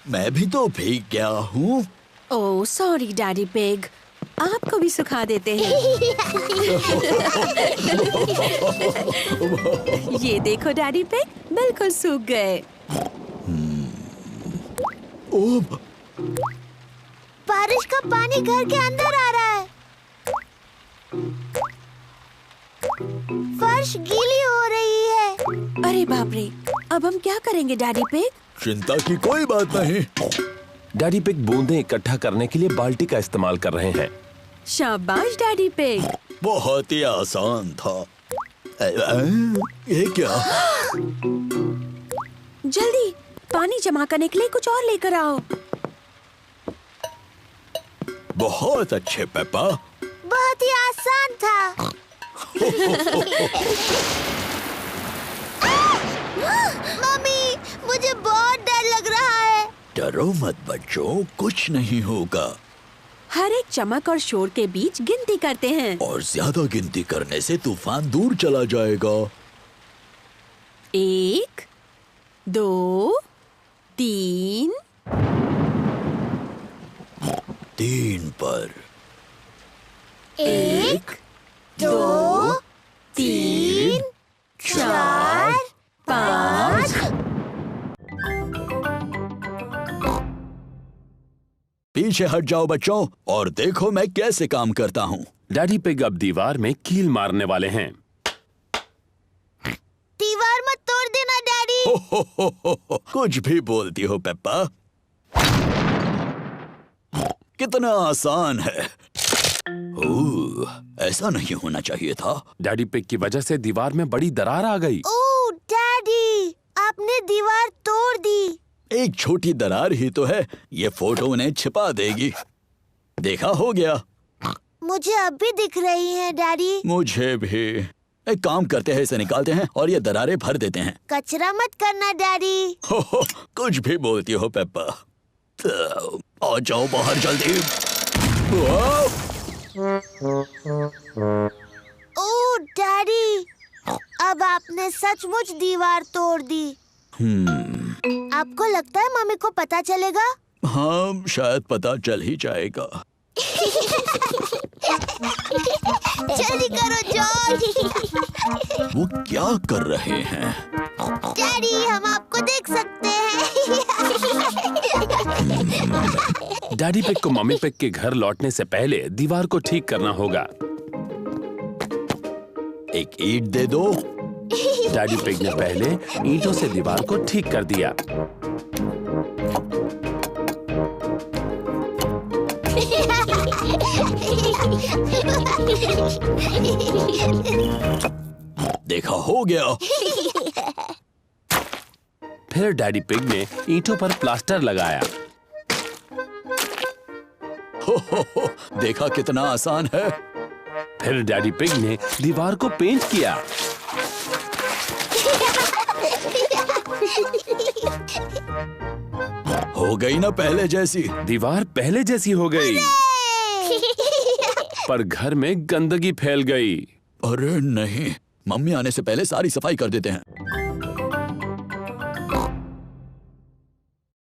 मैं भी तो भीग गया हूँ। ओह सॉरी डैडी पिग, आपको भी सुखा देते हैं। ये देखो डैडी पिग, बिल्कुल सूख गए। बारिश का पानी घर के अंदर आ रहा है। फर्श गीली हो रही है। अरे बाप रे, अब हम क्या करेंगे डैडी पिग? चिंता की कोई बात नहीं। डैडी पिग बूंदें इकट्ठा करने के लिए बाल्टी का इस्तेमाल कर रहे हैं। शाबाश डैडी पिग। बहुत ही आसान था। ये क्या? जल्दी पानी जमा करने के लिए कुछ और लेकर आओ। बहुत अच्छे पेपा। बहुत ही आसान था। मम्मी, मुझे बहुत डर लग रहा है। डरो मत बच्चों, कुछ नहीं होगा। हर एक चमक और शोर के बीच गिनती करते हैं। और ज्यादा गिनती करने से तूफान दूर चला जाएगा। 1, 2, 3। 3 पर। 1, 2, 3, 4, 5। पीछे हट जाओ बच्चों और देखो मैं कैसे काम करता हूँ। डैडी पिग अब दीवार में कील मारने वाले हैं। दीवार मत तोड़ देना डैडी। कुछ भी बोलती हो पेप्पा। कितना आसान है। ऐसा नहीं होना चाहिए था। डैडी पिग की वजह से दीवार में बड़ी दरार आ गई। ओह डैडी, आपने दीवार तोड़ दी। एक छोटी दरार ही तो है, ये फोटो उन्हें छिपा देगी। देखा, हो गया। मुझे अब भी दिख रही है डैडी। मुझे भी। एक काम करते हैं, इसे निकालते हैं और ये दरारें भर देते हैं। कचरा मत करना डैडी। हो, कुछ भी बोलती हो पेप्पा। तो, आ जाओ बाहर जल्दी। ओह डैडी, अब आपने सचमुच दीवार तोड़ दी। आपको लगता है मम्मी को पता चलेगा? हाँ, शायद पता चल ही जाएगा। जल्दी करो जॉर्ज। वो क्या कर रहे हैं? डैडी, हम आपको देख सकते हैं। डैडी पिग को मम्मी पिग के घर लौटने से पहले दीवार को ठीक करना होगा। एक ईंट दे दो। डैडी पिग ने पहले ईंटों से दीवार को ठीक कर दिया। देखा, हो गया। फिर डैडी पिग ने ईंटों पर प्लास्टर लगाया। हो, देखा कितना आसान है। फिर डैडी पिग ने दीवार को पेंट किया। हो गई ना पहले जैसी। दीवार पहले जैसी हो गई। पर घर में गंदगी फैल गई। अरे नहीं, मम्मी आने से पहले सारी सफाई कर देते हैं।